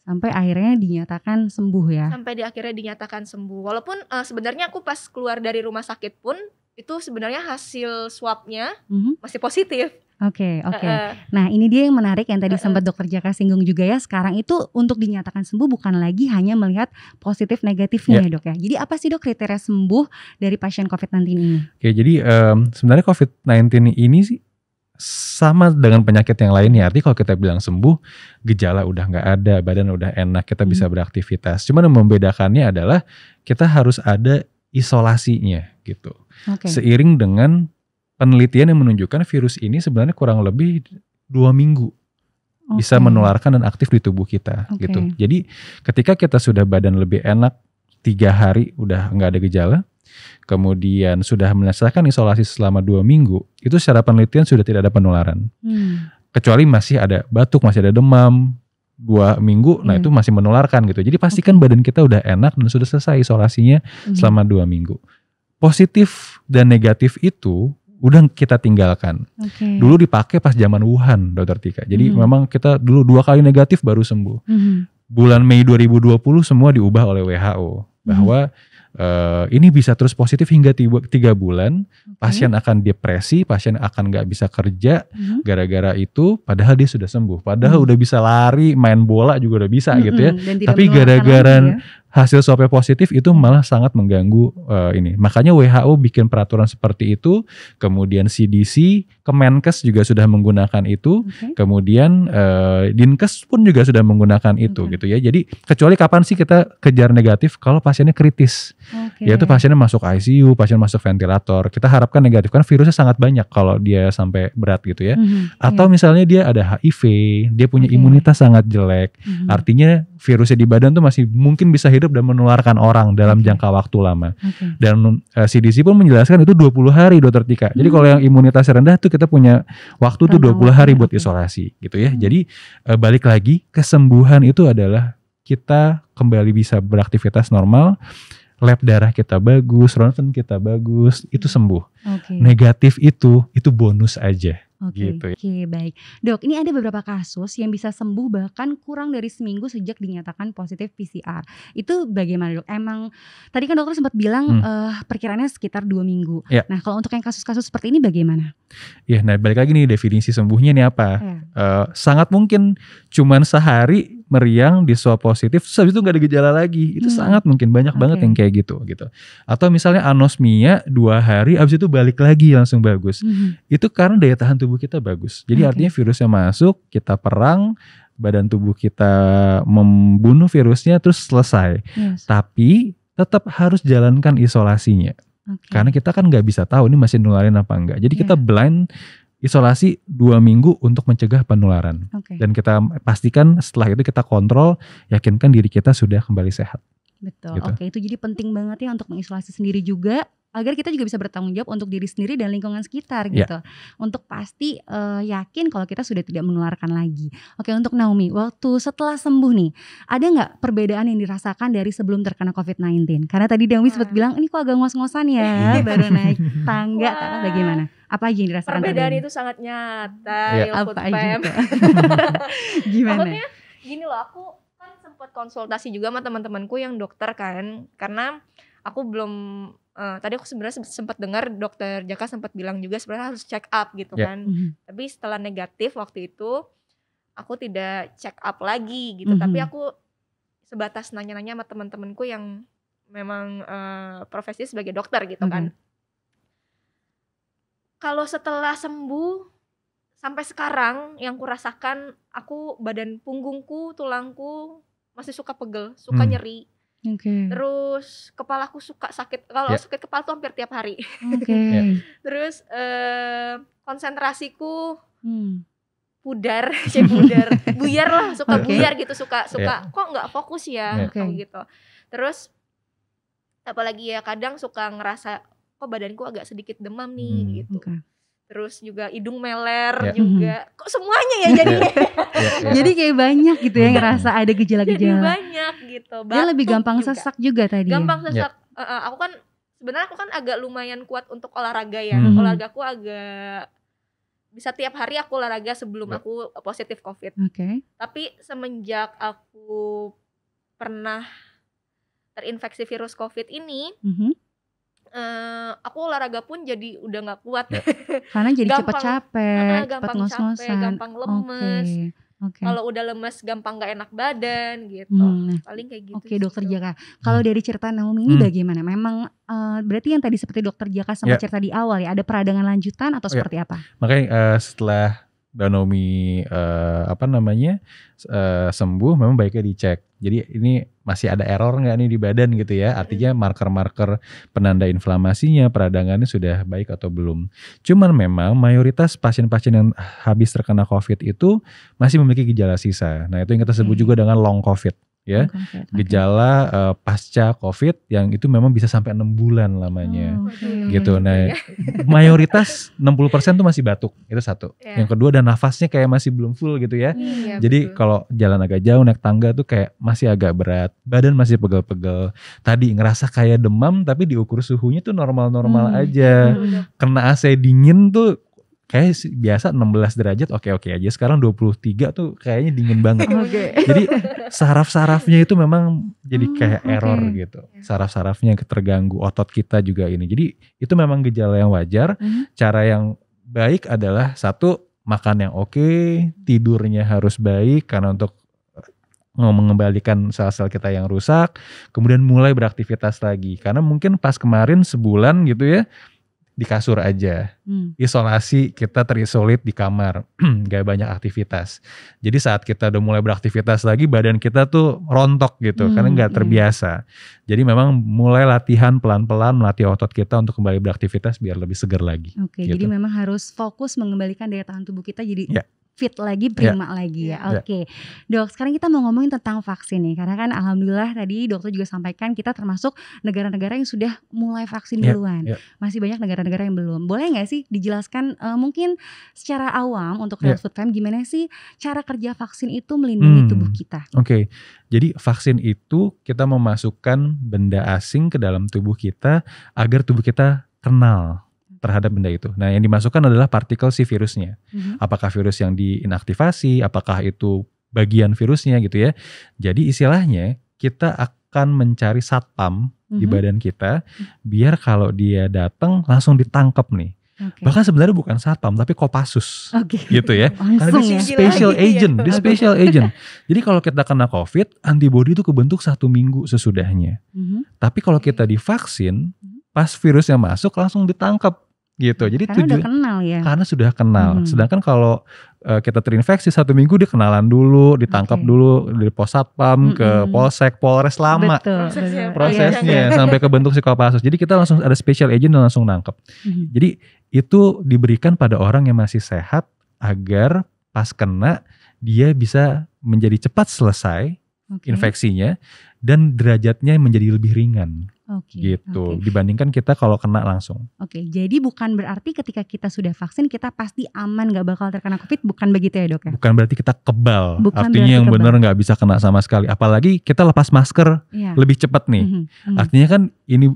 Sampai akhirnya dinyatakan sembuh ya? Sampai akhirnya dinyatakan sembuh. Walaupun sebenarnya aku pas keluar dari rumah sakit pun itu sebenarnya hasil swabnya masih positif. Nah ini dia yang menarik yang tadi sempat dokter Jaka singgung juga ya. Sekarang itu untuk dinyatakan sembuh bukan lagi hanya melihat positif negatifnya ya dok ya. Jadi apa sih dok kriteria sembuh dari pasien COVID-19 ini? Jadi sebenarnya COVID-19 ini sih sama dengan penyakit yang lainnya. Artinya kalau kita bilang sembuh, gejala udah gak ada, badan udah enak, kita bisa beraktivitas. Cuman yang membedakannya adalah kita harus ada isolasinya gitu. Seiring dengan penelitian yang menunjukkan virus ini sebenarnya kurang lebih 2 minggu bisa menularkan dan aktif di tubuh kita gitu. Jadi ketika kita sudah badan lebih enak 3 hari udah nggak ada gejala, kemudian sudah menyelesaikan isolasi selama 2 minggu, itu secara penelitian sudah tidak ada penularan. Kecuali masih ada batuk, masih ada demam 2 minggu, nah itu masih menularkan gitu. Jadi pastikan badan kita udah enak dan sudah selesai isolasinya selama 2 minggu. Positif dan negatif itu udah kita tinggalkan. Dulu dipakai pas zaman Wuhan, Dokter Tika. Jadi memang kita dulu 2 kali negatif baru sembuh. Bulan Mei 2020 semua diubah oleh WHO bahwa ini bisa terus positif hingga 3 bulan. Pasien akan depresi, pasien akan gak bisa kerja gara-gara itu, padahal dia sudah sembuh. Padahal udah bisa lari, main bola juga udah bisa gitu ya. Tapi gara-gara hasil swabnya positif itu malah sangat mengganggu ini. Makanya WHO bikin peraturan seperti itu, kemudian CDC, Kemenkes juga sudah menggunakan itu, kemudian Dinkes pun juga sudah menggunakan itu gitu ya. Jadi kecuali kapan sih kita kejar negatif? Kalau pasiennya kritis, yaitu pasiennya masuk ICU, pasien masuk ventilator. Kita harapkan negatif, kan virusnya sangat banyak kalau dia sampai berat gitu ya. Atau misalnya dia ada HIV, dia punya imunitas sangat jelek, artinya virusnya di badan tuh masih mungkin bisa hidup dan menularkan orang dalam jangka waktu lama. Dan CDC pun menjelaskan itu 20 hari Dokter Tika. Jadi kalau yang imunitasnya rendah tuh kita punya waktu tuh 20 hari buat isolasi gitu ya. Jadi balik lagi, kesembuhan itu adalah kita kembali bisa beraktivitas normal, lab darah kita bagus, ronsen kita bagus, itu sembuh. Oke. Negatif itu bonus aja. Oke, Gitu ya. oke, baik. Dok, ini ada beberapa kasus yang bisa sembuh bahkan kurang dari seminggu sejak dinyatakan positif PCR. Itu bagaimana, Dok? Emang tadi kan dokter sempat bilang perkiraannya sekitar 2 minggu. Ya. Nah, kalau untuk yang kasus-kasus seperti ini bagaimana? Ya, nah balik lagi nih definisi sembuhnya nih apa? Ya. Sangat mungkin cuman sehari meriang di swab positif, terus habis itu nggak ada gejala lagi. Itu sangat mungkin, banyak banget yang kayak gitu. Atau misalnya anosmia 2 hari, habis itu balik lagi langsung bagus. Itu karena daya tahan tubuh kita bagus. Jadi artinya virusnya masuk, kita perang, badan tubuh kita membunuh virusnya, terus selesai. Yes. Tapi tetap harus jalankan isolasinya. Karena kita kan nggak bisa tahu ini masih nularin apa enggak. Jadi kita blind isolasi 2 minggu untuk mencegah penularan. Dan kita pastikan setelah itu kita kontrol, yakinkan diri kita sudah kembali sehat. Betul. Oke, itu jadi penting banget ya untuk mengisolasi sendiri juga, agar kita juga bisa bertanggung jawab untuk diri sendiri dan lingkungan sekitar gitu. Untuk pasti yakin kalau kita sudah tidak menularkan lagi. Oke, untuk Naomi, waktu setelah sembuh nih, ada nggak perbedaan yang dirasakan dari sebelum terkena COVID-19? Karena tadi Naomi sempat bilang, ini kok agak ngos-ngosan ya, baru naik tangga, bagaimana? Apa aja yang dirasakan? Perbedaan itu sangat nyata, Apa aja? Gimana? Maksudnya gini loh, aku kan sempat konsultasi juga sama teman-temanku yang dokter kan, karena aku belum tadi aku sebenarnya sempat dengar dokter Jaka sempat bilang juga sebenarnya harus check up gitu kan. Tapi setelah negatif waktu itu aku tidak check up lagi gitu. Tapi aku sebatas nanya-nanya sama teman-temanku yang memang profesi sebagai dokter gitu kan. Kalau setelah sembuh sampai sekarang yang kurasakan, aku badan punggungku, tulangku masih suka pegel, suka nyeri. Terus kepalaku suka sakit. Kalau sakit kepala tuh hampir tiap hari. Terus konsentrasiku pudar, buyar lah, suka buyar gitu, suka kok nggak fokus ya, gitu. Terus apalagi ya kadang suka ngerasa kok badanku agak sedikit demam nih gitu. Terus juga hidung meler juga. Kok semuanya ya jadinya. Jadi kayak banyak gitu ya ngerasa ada gejala-gejala. Jadi banyak gitu. Dia lebih gampang sesak juga tadi. Gampang sesak. Aku kan sebenarnya aku kan agak lumayan kuat untuk olahraga ya. Olahragaku agak bisa tiap hari aku olahraga sebelum aku positif COVID. Tapi semenjak aku pernah terinfeksi virus COVID ini, aku olahraga pun jadi udah nggak kuat. Karena jadi cepet capek, cepet ngos-ngosan, gampang lemes. Kalau udah lemes gampang nggak enak badan gitu. Paling kayak gitu. Oke, Dokter Jaka. Kalau dari cerita Naomi ini bagaimana? Memang berarti yang tadi seperti Dokter Jaka sempat cerita di awal ya, ada peradangan lanjutan atau seperti apa? Makanya setelah Naomi sembuh, memang baiknya dicek. Jadi ini masih ada error nggak nih di badan gitu ya? Artinya marker-marker penanda inflamasinya, peradangannya sudah baik atau belum. Cuman memang mayoritas pasien-pasien yang habis terkena COVID itu masih memiliki gejala sisa. Nah itu yang kita sebut juga dengan long COVID. Ya, gejala pasca COVID yang itu memang bisa sampai 6 bulan lamanya, gitu. Nah, mayoritas 60% tuh masih batuk, itu satu. Yang kedua, dan nafasnya kayak masih belum full gitu ya. Jadi kalau jalan agak jauh naik tangga tuh kayak masih agak berat, badan masih pegel-pegel. Tadi ngerasa kayak demam, tapi diukur suhunya tuh normal-normal aja. Kena AC dingin tuh kayak biasa 16 derajat oke-oke aja. Sekarang 23 tuh kayaknya dingin banget. Jadi saraf-sarafnya itu memang jadi kayak error gitu. Saraf-sarafnya terganggu, otot kita juga ini. Jadi itu memang gejala yang wajar. Cara yang baik adalah satu, makan yang oke, tidurnya harus baik karena untuk mengembalikan sel-sel kita yang rusak. Kemudian mulai beraktivitas lagi. Karena mungkin pas kemarin sebulan gitu ya, di kasur aja, isolasi, kita terisolit di kamar, gak banyak aktivitas. Jadi saat kita udah mulai beraktivitas lagi, badan kita tuh rontok gitu, karena gak terbiasa. Jadi memang mulai latihan pelan-pelan, melatih otot kita untuk kembali beraktivitas biar lebih segar lagi. Gitu. Jadi memang harus fokus mengembalikan daya tahan tubuh kita jadi fit lagi, prima lagi ya. Oke. Dok, sekarang kita mau ngomongin tentang vaksin nih. Karena kan alhamdulillah tadi dokter juga sampaikan kita termasuk negara-negara yang sudah mulai vaksin duluan. Masih banyak negara-negara yang belum. Boleh gak sih dijelaskan mungkin secara awam untuk Real Food Fam gimana sih cara kerja vaksin itu melindungi tubuh kita? Oke. Jadi vaksin itu kita memasukkan benda asing ke dalam tubuh kita agar tubuh kita kenal terhadap benda itu. Nah, yang dimasukkan adalah partikel si virusnya. Apakah virus yang diinaktivasi, apakah itu bagian virusnya gitu ya. Jadi istilahnya kita akan mencari satpam di badan kita biar kalau dia datang langsung ditangkap nih. Bahkan sebenarnya bukan satpam tapi Kopassus gitu ya. Karena dia special agent, dia special agent. Jadi kalau kita kena COVID, antibodi itu kebentuk 1 minggu sesudahnya. Tapi kalau kita divaksin, pas virusnya masuk langsung ditangkap gitu. Jadi karena udah kenal ya. Karena sudah kenal. Sedangkan kalau kita terinfeksi 1 minggu dia kenalan dulu, ditangkap dulu dari pos satpam ke polsek, polres lama. Prosesnya sampai ke bentuk si Kopassus. Jadi kita langsung ada special agent dan langsung nangkep. Jadi itu diberikan pada orang yang masih sehat agar pas kena dia bisa menjadi cepat selesai infeksinya dan derajatnya menjadi lebih ringan. Gitu dibandingkan kita kalau kena langsung. Jadi bukan berarti ketika kita sudah vaksin kita pasti aman gak bakal terkena COVID, bukan begitu ya dok ya? Bukan berarti kita kebal, artinya yang benar gak bisa kena sama sekali. Apalagi kita lepas masker lebih cepat nih. Artinya kan ini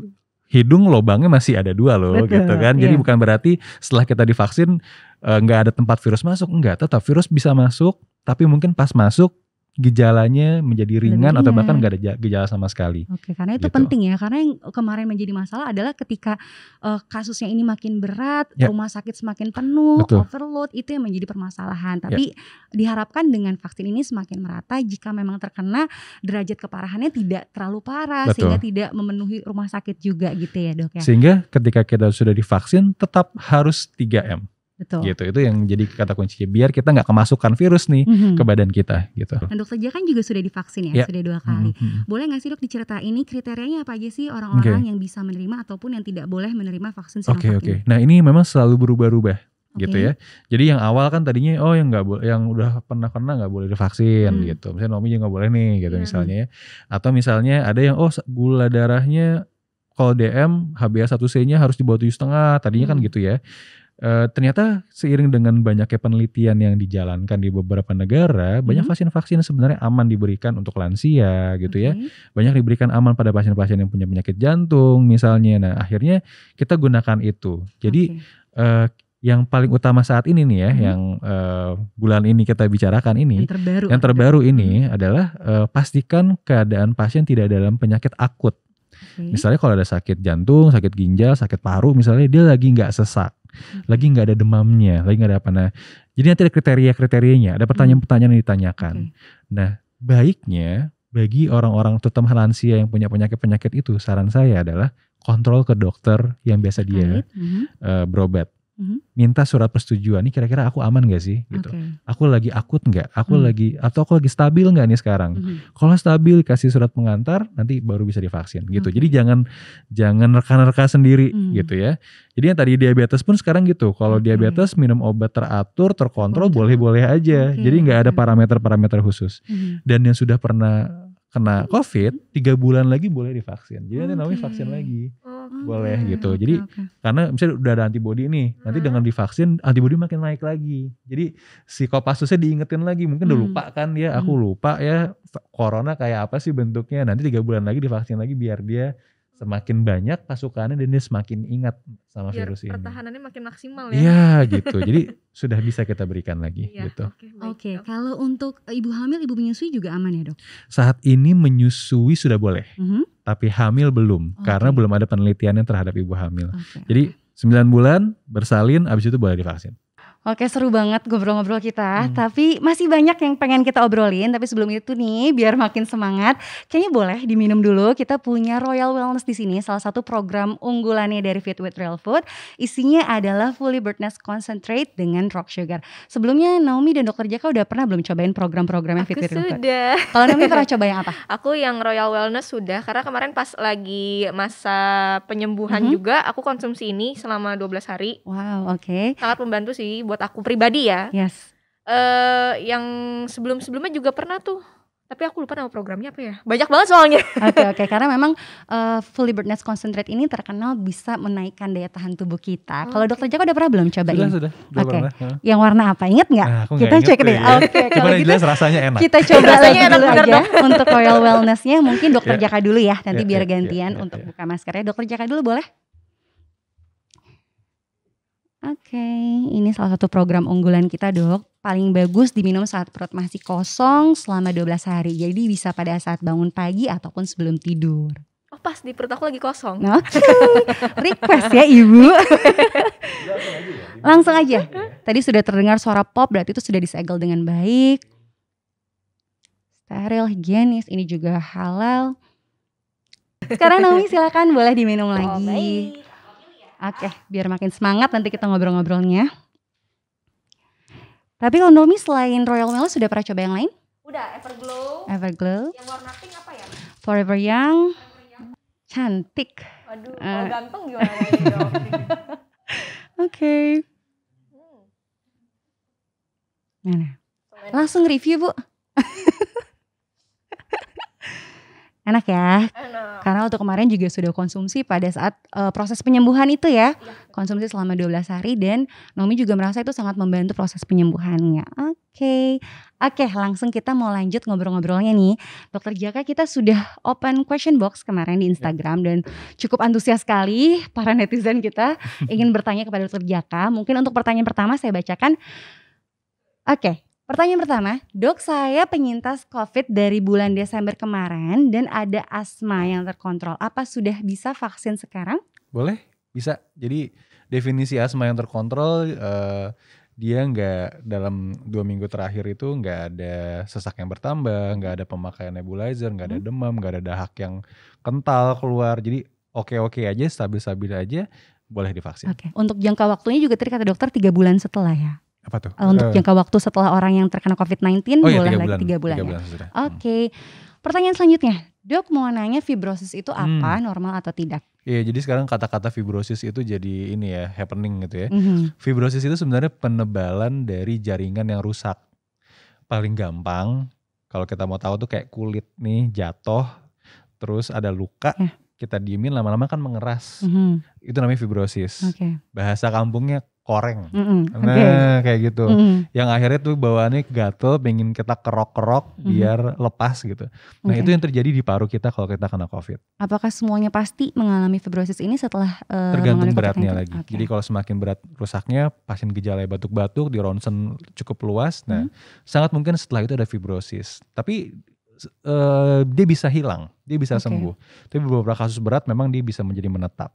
hidung lubangnya masih ada 2 loh. Gitu kan. Jadi bukan berarti setelah kita divaksin gak ada tempat virus masuk, enggak, tetap virus bisa masuk, tapi mungkin pas masuk gejalanya menjadi ringan atau bahkan gak ada gejala sama sekali. Karena itu penting ya, karena yang kemarin menjadi masalah adalah ketika kasusnya ini makin berat, rumah sakit semakin penuh, overload, itu yang menjadi permasalahan. Tapi diharapkan dengan vaksin ini semakin merata, jika memang terkena derajat keparahannya tidak terlalu parah, sehingga tidak memenuhi rumah sakit juga gitu ya dok ya. Sehingga ketika kita sudah divaksin tetap harus 3M. Gitu, itu yang jadi kata kuncinya biar kita nggak kemasukan virus nih ke badan kita gitu. Nah dok saja kan juga sudah divaksin ya, sudah 2 kali. Boleh nggak sih dok diceritain ini kriterianya apa aja sih orang-orang yang bisa menerima ataupun yang tidak boleh menerima vaksin Sinovac ini? Nah ini memang selalu berubah-ubah gitu ya. Jadi yang awal kan tadinya yang nggak boleh, yang udah pernah kena nggak boleh divaksin gitu. Misalnya Nomi juga nggak boleh nih gitu misalnya ya. Atau misalnya ada yang gula darahnya kalau DM HbA1c-nya harus di bawah 7,5 tadinya kan gitu ya. Ternyata seiring dengan banyaknya penelitian yang dijalankan di beberapa negara, banyak vaksin-vaksin sebenarnya aman diberikan untuk lansia gitu ya. Banyak diberikan aman pada pasien-pasien yang punya penyakit jantung misalnya. Nah akhirnya kita gunakan itu. Jadi yang paling utama saat ini nih ya, yang bulan ini kita bicarakan ini, yang terbaru ini adalah pastikan keadaan pasien tidak dalam penyakit akut. Misalnya kalau ada sakit jantung, sakit ginjal, sakit paru misalnya, dia lagi nggak sesak, lagi nggak ada demamnya, lagi nggak ada apa. Nah, jadi nanti ada kriteria-kriterianya, ada pertanyaan-pertanyaan yang ditanyakan. Nah, baiknya bagi orang-orang terutama lansia yang punya penyakit-penyakit itu, saran saya adalah kontrol ke dokter yang biasa dia berobat. Minta surat persetujuan, ini kira-kira aku aman gak sih gitu. Aku lagi akut gak, aku lagi stabil gak nih sekarang. Kalau stabil kasih surat pengantar, nanti baru bisa divaksin gitu. Jadi jangan reka-reka sendiri gitu ya. Jadi yang tadi diabetes pun sekarang gitu. Kalau diabetes minum obat teratur, terkontrol, boleh-boleh aja. Jadi gak ada parameter-parameter khusus. Dan yang sudah pernah kena COVID 3 bulan lagi boleh divaksin. Jadi nanti namanya vaksin lagi. Boleh gitu. Jadi karena misalnya udah ada antibodi nih, nanti dengan divaksin antibodi makin naik lagi. Jadi si Kopassusnya diingetin lagi, mungkin udah lupa kan ya, aku lupa ya corona kayak apa sih bentuknya. Nanti 3 bulan lagi divaksin lagi biar dia semakin banyak pasukannya dan dia semakin ingat sama virus ini. Pertahanannya makin maksimal ya. Iya gitu. Jadi sudah bisa kita berikan lagi gitu. Oke, kalau untuk ibu hamil, ibu menyusui juga aman ya dok? Saat ini menyusui sudah boleh. Tapi hamil belum, karena belum ada penelitiannya terhadap ibu hamil. Jadi 9 bulan bersalin, abis itu boleh divaksin. Oke, seru banget ngobrol-ngobrol kita. Tapi masih banyak yang pengen kita obrolin. Tapi sebelum itu nih, biar makin semangat, kayaknya boleh diminum dulu. Kita punya Royal Wellness di sini, salah satu program unggulannya dari Fit with Real Food. Isinya adalah Fully Birdnest Concentrate dengan Rock Sugar. Sebelumnya Naomi dan Dr. Jaka udah pernah belum cobain program-programnya Fit with Real Food? Sudah. Kalau Naomi pernah coba yang apa? Aku yang Royal Wellness sudah, karena kemarin pas lagi masa penyembuhan juga, aku konsumsi ini selama 12 hari. Wow, oke. Sangat membantu sih buat aku pribadi ya. Yes. Yang sebelum-sebelumnya juga pernah tuh. Tapi aku lupa nama programnya apa ya. Banyak banget soalnya. Oke, karena memang Fully Burnt Nuts Concentrate ini terkenal bisa menaikkan daya tahan tubuh kita. Kalau Dokter Jaka udah pernah belum cobain? Sudah Oke. Yang warna apa? Ingat nggak? Nah, kita cek deh. Oke, kalau gitu rasanya enak. Kita coba lagi dulu aja untuk Royal Wellness-nya. Mungkin Dokter Jaka dulu ya. Nanti biar gantian untuk buka maskernya. Dokter Jaka dulu boleh? Oke, ini salah satu program unggulan kita, Dok. Paling bagus diminum saat perut masih kosong selama 12 hari. Jadi bisa pada saat bangun pagi ataupun sebelum tidur. Oh, pas di perut aku lagi kosong. Oke. Request ya, Ibu. Langsung aja. Tadi sudah terdengar suara pop, berarti itu sudah disegel dengan baik. Steril, higienis, ini juga halal. Sekarang Naomi silakan boleh diminum lagi. Baik. Oke, biar makin semangat nanti kita ngobrol-ngobrolnya. Tapi kalau Naomi selain Royal Wellness sudah pernah coba yang lain? Udah, Everglow. Everglow. Yang warna pink apa ya? Forever Young. Cantik. Waduh, kalau ganteng gimana nih, Dok? Oke. Mana? Langsung review, Bu. Enak ya? Enak. Karena untuk kemarin juga sudah konsumsi pada saat proses penyembuhan itu ya. Konsumsi selama 12 hari dan Naomi juga merasa itu sangat membantu proses penyembuhannya. Oke, langsung kita mau lanjut ngobrol-ngobrolnya nih. Dokter Jaka, kita sudah open question box kemarin di Instagram dan cukup antusias sekali para netizen kita ingin bertanya kepada Dokter Jaka. Mungkin untuk pertanyaan pertama saya bacakan. Oke. Pertanyaan pertama, Dok, saya penyintas COVID dari bulan Desember kemarin dan ada asma yang terkontrol. Apa sudah bisa vaksin sekarang? Boleh, bisa. Jadi definisi asma yang terkontrol, dia nggak dalam 2 minggu terakhir itu nggak ada sesak yang bertambah, nggak ada pemakaian nebulizer, nggak ada demam, nggak ada dahak yang kental keluar. Jadi oke-oke aja, stabil-stabil aja, boleh divaksin. Oke. Untuk jangka waktunya juga tadi kata dokter 3 bulan setelah ya? Apa tuh? Untuk jangka waktu setelah orang yang terkena COVID-19 boleh lagi 3 bulan ya? Oke. Pertanyaan selanjutnya, Dok mau nanya fibrosis itu apa, normal atau tidak? Iya, jadi sekarang kata-kata fibrosis itu jadi ini ya, happening gitu ya. Fibrosis itu sebenarnya penebalan dari jaringan yang rusak. Paling gampang, kalau kita mau tahu tuh kayak kulit nih jatuh, terus ada luka, kita diemin lama-lama kan mengeras. Itu namanya fibrosis. Bahasa kampungnya koreng. Nah kayak gitu. Yang akhirnya tuh bawaannya gatel, pengen kita kerok-kerok biar lepas gitu. Nah itu yang terjadi di paru kita kalau kita kena COVID. Apakah semuanya pasti mengalami fibrosis ini setelah tergantung beratnya lagi. Jadi kalau semakin berat rusaknya, pasien gejala batuk-batuk, di ronsen cukup luas, nah sangat mungkin setelah itu ada fibrosis. Tapi dia bisa hilang, dia bisa sembuh. Tapi beberapa kasus berat memang dia bisa menjadi menetap.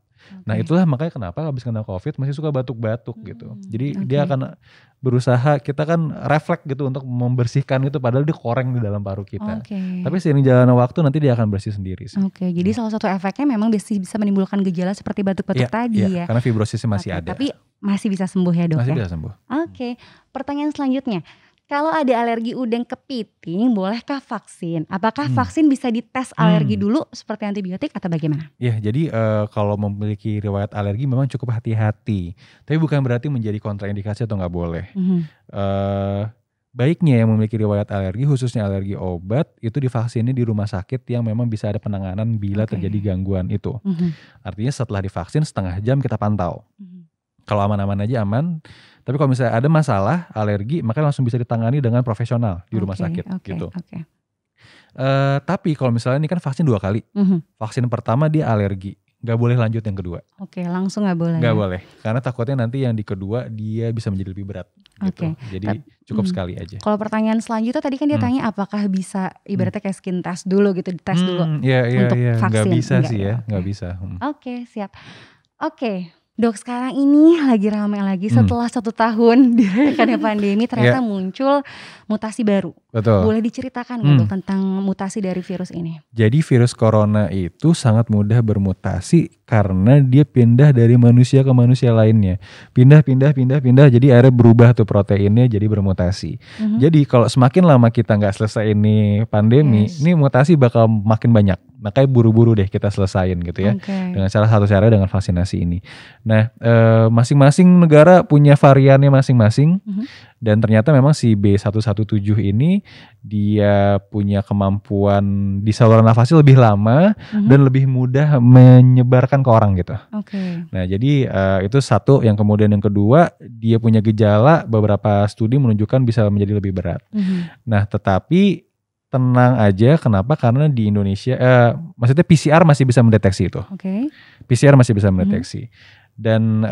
Nah itulah makanya kenapa habis kena COVID masih suka batuk-batuk gitu. Jadi dia akan berusaha, kita kan refleks gitu untuk membersihkan itu padahal dia koreng di dalam paru kita. Tapi seiring jalannya waktu nanti dia akan bersih sendiri sih. Jadi salah satu efeknya memang bisa menimbulkan gejala seperti batuk-batuk tadi ya. Karena fibrosisnya masih ada. Tapi masih bisa sembuh ya, Dok? Masih bisa sembuh. Pertanyaan selanjutnya. Kalau ada alergi udang kepiting, bolehkah vaksin? Apakah vaksin bisa dites alergi dulu seperti antibiotik atau bagaimana? Ya, jadi kalau memiliki riwayat alergi memang cukup hati-hati. Tapi bukan berarti menjadi kontraindikasi atau nggak boleh. Baiknya yang memiliki riwayat alergi, khususnya alergi obat, itu divaksinnya di rumah sakit yang memang bisa ada penanganan bila terjadi gangguan itu. Artinya setelah divaksin setengah jam kita pantau. Kalau aman-aman aja aman. Tapi kalau misalnya ada masalah alergi, maka langsung bisa ditangani dengan profesional di rumah sakit gitu. Tapi kalau misalnya ini kan vaksin 2 kali. Vaksin pertama dia alergi, nggak boleh lanjut yang kedua. Langsung nggak boleh. Nggak boleh, karena takutnya nanti yang di kedua dia bisa menjadi lebih berat. Gitu. Jadi cukup sekali aja. Kalau pertanyaan selanjutnya tadi kan dia tanya apakah bisa ibaratnya kayak skin test dulu gitu, dites dulu untuk vaksin. Nggak bisa sih ya, nggak bisa. Siap. Dok, sekarang ini lagi ramai lagi setelah 1 tahun dirayakannya pandemi ternyata muncul mutasi baru. Betul. Boleh diceritakan nggak Dok tentang mutasi dari virus ini? Jadi virus corona itu sangat mudah bermutasi karena dia pindah dari manusia ke manusia lainnya. Pindah. Jadi akhirnya berubah tuh proteinnya jadi bermutasi. Jadi kalau semakin lama kita nggak selesai ini pandemi, ini mutasi bakal makin banyak. makanya buru-buru deh kita selesain gitu ya. Dengan satu cara dengan vaksinasi ini. Nah, masing-masing negara punya variannya masing-masing. Dan ternyata memang si B117 ini dia punya kemampuan di saluran nafasnya lebih lama dan lebih mudah menyebarkan ke orang gitu. Nah, jadi itu satu. Yang kemudian yang kedua, dia punya gejala, beberapa studi menunjukkan bisa menjadi lebih berat. Nah, tetapi tenang aja, kenapa? Karena di Indonesia, maksudnya PCR masih bisa mendeteksi itu. PCR masih bisa mendeteksi. Dan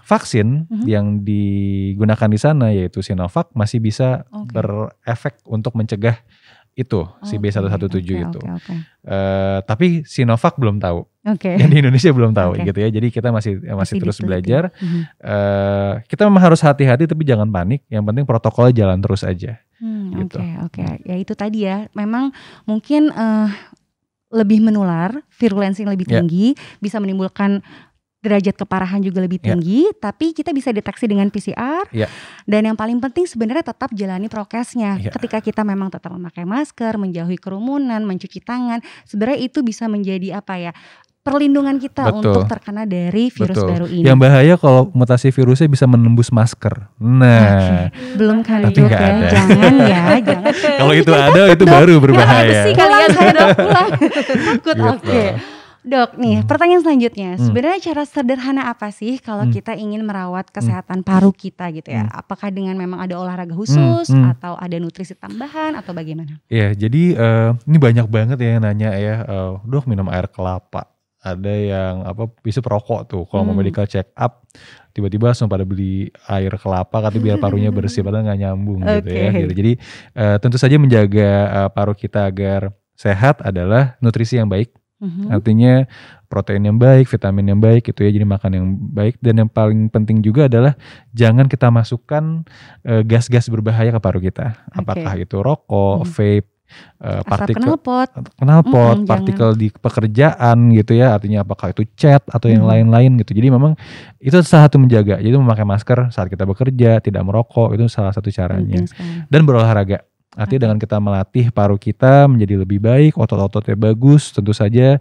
vaksin yang digunakan di sana yaitu Sinovac masih bisa berefek untuk mencegah itu si B117 itu. Tapi Sinovac belum tahu. Yang di Indonesia belum tahu gitu ya. Jadi kita masih terus belajar. Kita memang harus hati-hati tapi jangan panik. Yang penting protokolnya jalan terus aja. Gitu. Ya itu tadi ya. Memang mungkin lebih menular, virulensi yang lebih tinggi, bisa menimbulkan derajat keparahan juga lebih tinggi, tapi kita bisa deteksi dengan PCR. Dan yang paling penting sebenarnya tetap jalani prokesnya. Ketika kita memang tetap memakai masker, menjauhi kerumunan, mencuci tangan, sebenarnya itu bisa menjadi perlindungan kita untuk terkena dari virus baru ini. Yang bahaya kalau mutasi virusnya bisa menembus masker. Nah, belum kali tapi ya. Jangan. Kalau itu ada, itu baru berbahaya. Pulang saya dok, pulang. Takut. Dok, nih pertanyaan selanjutnya, sebenarnya cara sederhana apa sih kalau kita ingin merawat kesehatan paru kita gitu ya? Apakah dengan memang ada olahraga khusus atau ada nutrisi tambahan atau bagaimana? Ya, jadi ini banyak banget ya yang nanya ya, dok minum air kelapa. Ada yang bisa perokok tuh, kalau mau medical check up, tiba-tiba langsung pada beli air kelapa katanya biar parunya bersih, padahal nggak nyambung gitu ya. Gitu. Jadi tentu saja menjaga paru kita agar sehat adalah nutrisi yang baik. Artinya protein yang baik, vitamin yang baik gitu ya, jadi makan yang baik. Dan yang paling penting juga adalah jangan kita masukkan gas-gas berbahaya ke paru kita. Apakah itu rokok, vape, partikel knalpot, partikel di pekerjaan gitu ya, artinya apakah itu cat atau yang lain-lain gitu. Jadi memang itu salah satu menjaga. Jadi memakai masker saat kita bekerja, tidak merokok, itu salah satu caranya. Dan berolahraga. Artinya dengan kita melatih paru kita menjadi lebih baik, otot-ototnya bagus, tentu saja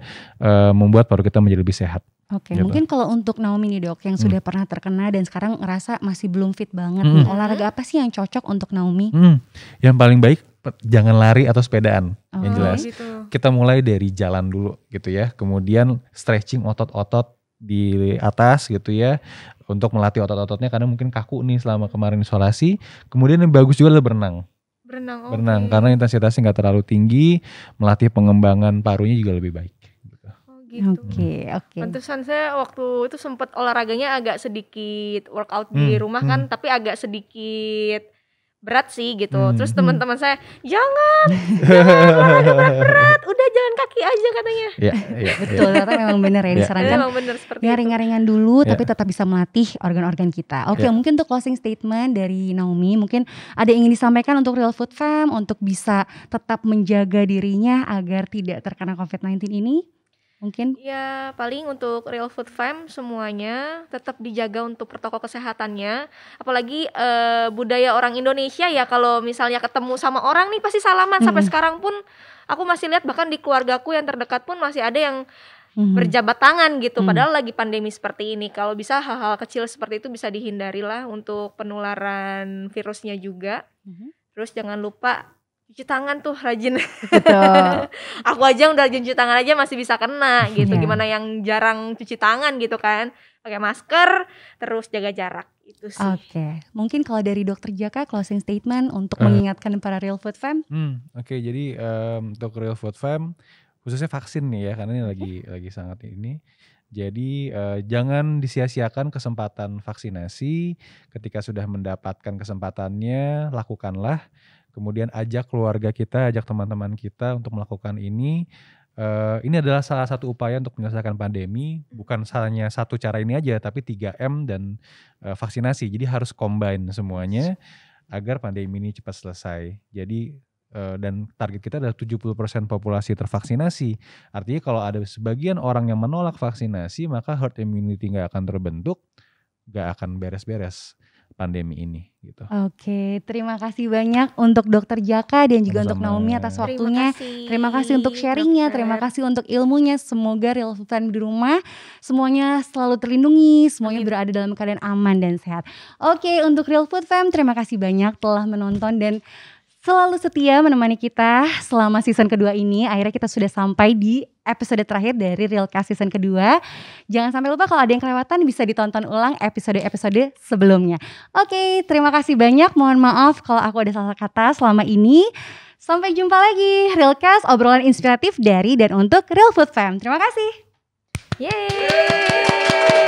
membuat paru kita menjadi lebih sehat. Gitu. Mungkin kalau untuk Naomi nih dok, yang sudah pernah terkena dan sekarang ngerasa masih belum fit banget nih, olahraga apa sih yang cocok untuk Naomi? Yang paling baik jangan lari atau sepedaan, yang jelas. Kita mulai dari jalan dulu gitu ya, kemudian stretching otot-otot di atas gitu ya, untuk melatih otot-ototnya karena mungkin kaku nih selama kemarin isolasi. Kemudian yang bagus juga adalah berenang. Berenang karena intensitasnya nggak terlalu tinggi, melatih pengembangan parunya juga lebih baik. Oke. Pantesan saya waktu itu sempat olahraganya agak sedikit workout di rumah kan, tapi agak sedikit berat sih gitu. Terus teman-teman saya, jangan olahraga berat-berat, udah jalan kaki aja katanya. Betul, ternyata memang benar ya disarankan. Memang benar seperti itu. Ringan-ringan dulu, tapi tetap bisa melatih organ-organ kita. Mungkin untuk closing statement dari Naomi, mungkin ada yang ingin disampaikan untuk Real Food Fam untuk bisa tetap menjaga dirinya agar tidak terkena COVID-19 ini? Mungkin ya paling untuk Real Food Fam semuanya tetap dijaga untuk protokol kesehatannya, apalagi budaya orang Indonesia ya, kalau misalnya ketemu sama orang nih pasti salaman. Sampai sekarang pun aku masih lihat, bahkan di keluargaku yang terdekat pun masih ada yang berjabat tangan gitu, padahal lagi pandemi seperti ini. Kalau bisa hal-hal kecil seperti itu bisa dihindari lah untuk penularan virusnya juga. Terus jangan lupa cuci tangan tuh rajin. Betul. Aku aja udah rajin cuci tangan aja masih bisa kena gitu. Gimana yang jarang cuci tangan gitu kan. Pakai masker, terus jaga jarak. Itu sih. Mungkin kalau dari Dokter Jaka closing statement untuk mengingatkan para Real Food Fam. Jadi untuk Real Food Fam khususnya vaksin nih ya, karena ini lagi sangat ini. Jadi jangan disia-siakan kesempatan vaksinasi. Ketika sudah mendapatkan kesempatannya, lakukanlah. Kemudian ajak keluarga kita, ajak teman-teman kita untuk melakukan ini. Ini adalah salah satu upaya untuk menyelesaikan pandemi. Bukan hanya satu cara ini aja, tapi 3M dan vaksinasi. Jadi harus combine semuanya agar pandemi ini cepat selesai. Jadi dan target kita adalah 70% populasi tervaksinasi. Artinya kalau ada sebagian orang yang menolak vaksinasi, maka herd immunity gak akan terbentuk, gak akan beres-beres. pandemi ini gitu. Oke, terima kasih banyak untuk Dokter Jaka dan juga untuk Naomi atas waktunya. Terima kasih untuk sharingnya, terima kasih untuk ilmunya. Semoga Real Food Fam di rumah semuanya selalu terlindungi, semuanya berada dalam keadaan aman dan sehat. Oke, untuk Real Food Fam terima kasih banyak telah menonton dan selalu setia menemani kita selama season kedua ini. Akhirnya kita sudah sampai di episode terakhir dari Realcast season kedua. Jangan sampai lupa kalau ada yang kelewatan bisa ditonton ulang episode-episode sebelumnya. Oke, terima kasih banyak. Mohon maaf kalau aku ada salah kata selama ini. Sampai jumpa lagi. Realcast, obrolan inspiratif dari dan untuk Real Food Fam. Terima kasih. Yeay.